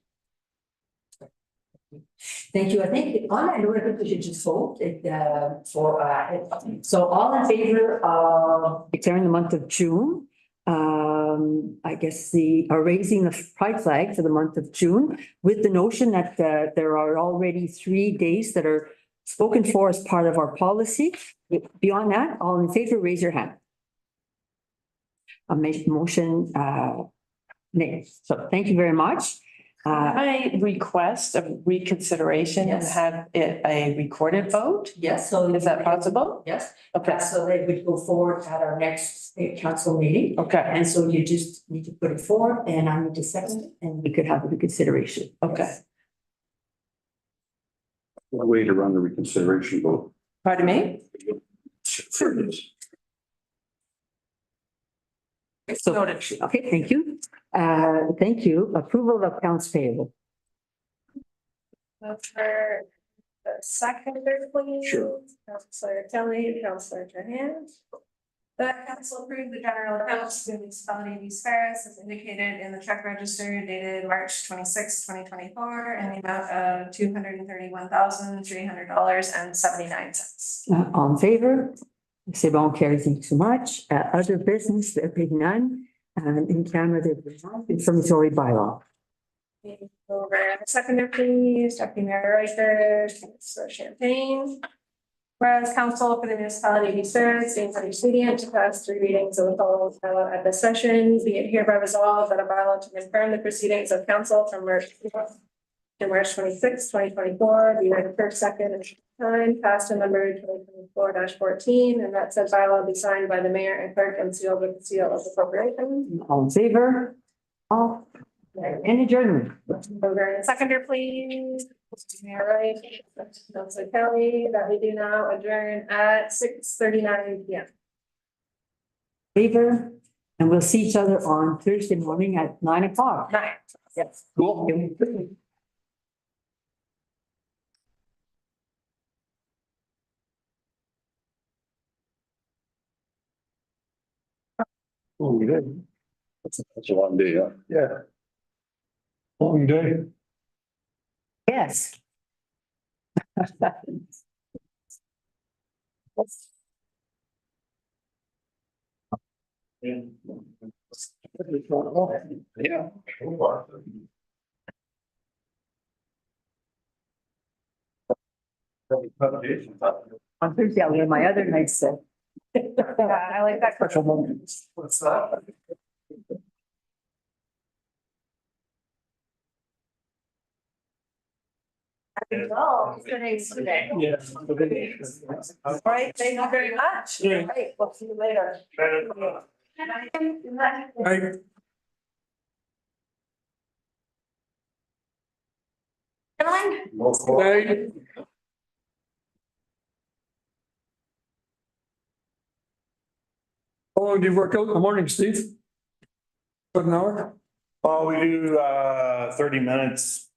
S3: Thank you. I think on that note, I think we should just vote it, so all in favor of declaring the month of June. I guess raising the pride flag for the month of June with the notion that there are already 3 days that are spoken for as part of our policy. Beyond that, all in favor, raise your hand. A motion, nay. So thank you very much.
S5: I request a reconsideration and
S3: Yes.
S5: have it a recorded vote.
S3: Yes, so.
S5: Is that possible?
S3: Yes,
S5: Okay,
S3: so they would go forward at our next state council meeting.
S5: okay,
S3: And so you just need to put it forward and I need to second it and we could have a reconsideration.
S5: okay.
S9: Way to run the reconsideration vote.
S5: Pardon me?
S1: Sure it is.
S3: So,
S5: Noted.
S3: okay, thank you. Thank you. Approval of accounts payable.
S4: For the seconder, please.
S1: Sure.
S4: Councillor Kelly, Councillor Trahan. The council approved the general accounts of the municipality of East Ferris as indicated in the check register dated March 26, 2024, in the amount of $231,300.79.
S3: All in favor? C'est bon, carry, thank you so much. Other business, there being none. In camera, there being none. Confirmatory bylaw.
S4: Over the seconder, please, Deputy Mayor Riker, Councillor Champagne. Whereas council for the municipality of East Ferris deems it expedient to pass 3 readings of the following bylaw at this session, be it hereby resolved that a bylaw to confirm the proceedings of council from March 26, 2024, be read first, second, and time, passed and numbered 2024-14, and that said bylaw be signed by the mayor and clerk and sealed with the seal of the corporation.
S3: All in favor? All. And adjournment.
S4: Over the seconder, please. Mayor Wright, Councillor Kelly, that we do now adjourn at 6:39 p.m.
S3: Favor? And we'll see each other on Thursday morning at 9 o'clock.
S4: 9.
S3: Yes.
S1: Cool. Oh, we did.
S9: That's a long day, huh?
S1: Yeah. Long day.
S3: Yes.
S1: Yeah.
S3: On Thursday, I'll wear my other nice set.
S4: Yeah, I like that.
S1: Special moments.
S10: What's that?
S4: Oh, it's gonna be today.
S1: Yeah.
S4: All right, thank you very much.
S1: Yeah.
S4: Great, we'll see you later.
S1: Right. Right. How long do you work out in the morning, Steve? About an hour?
S7: Oh, we do 30 minutes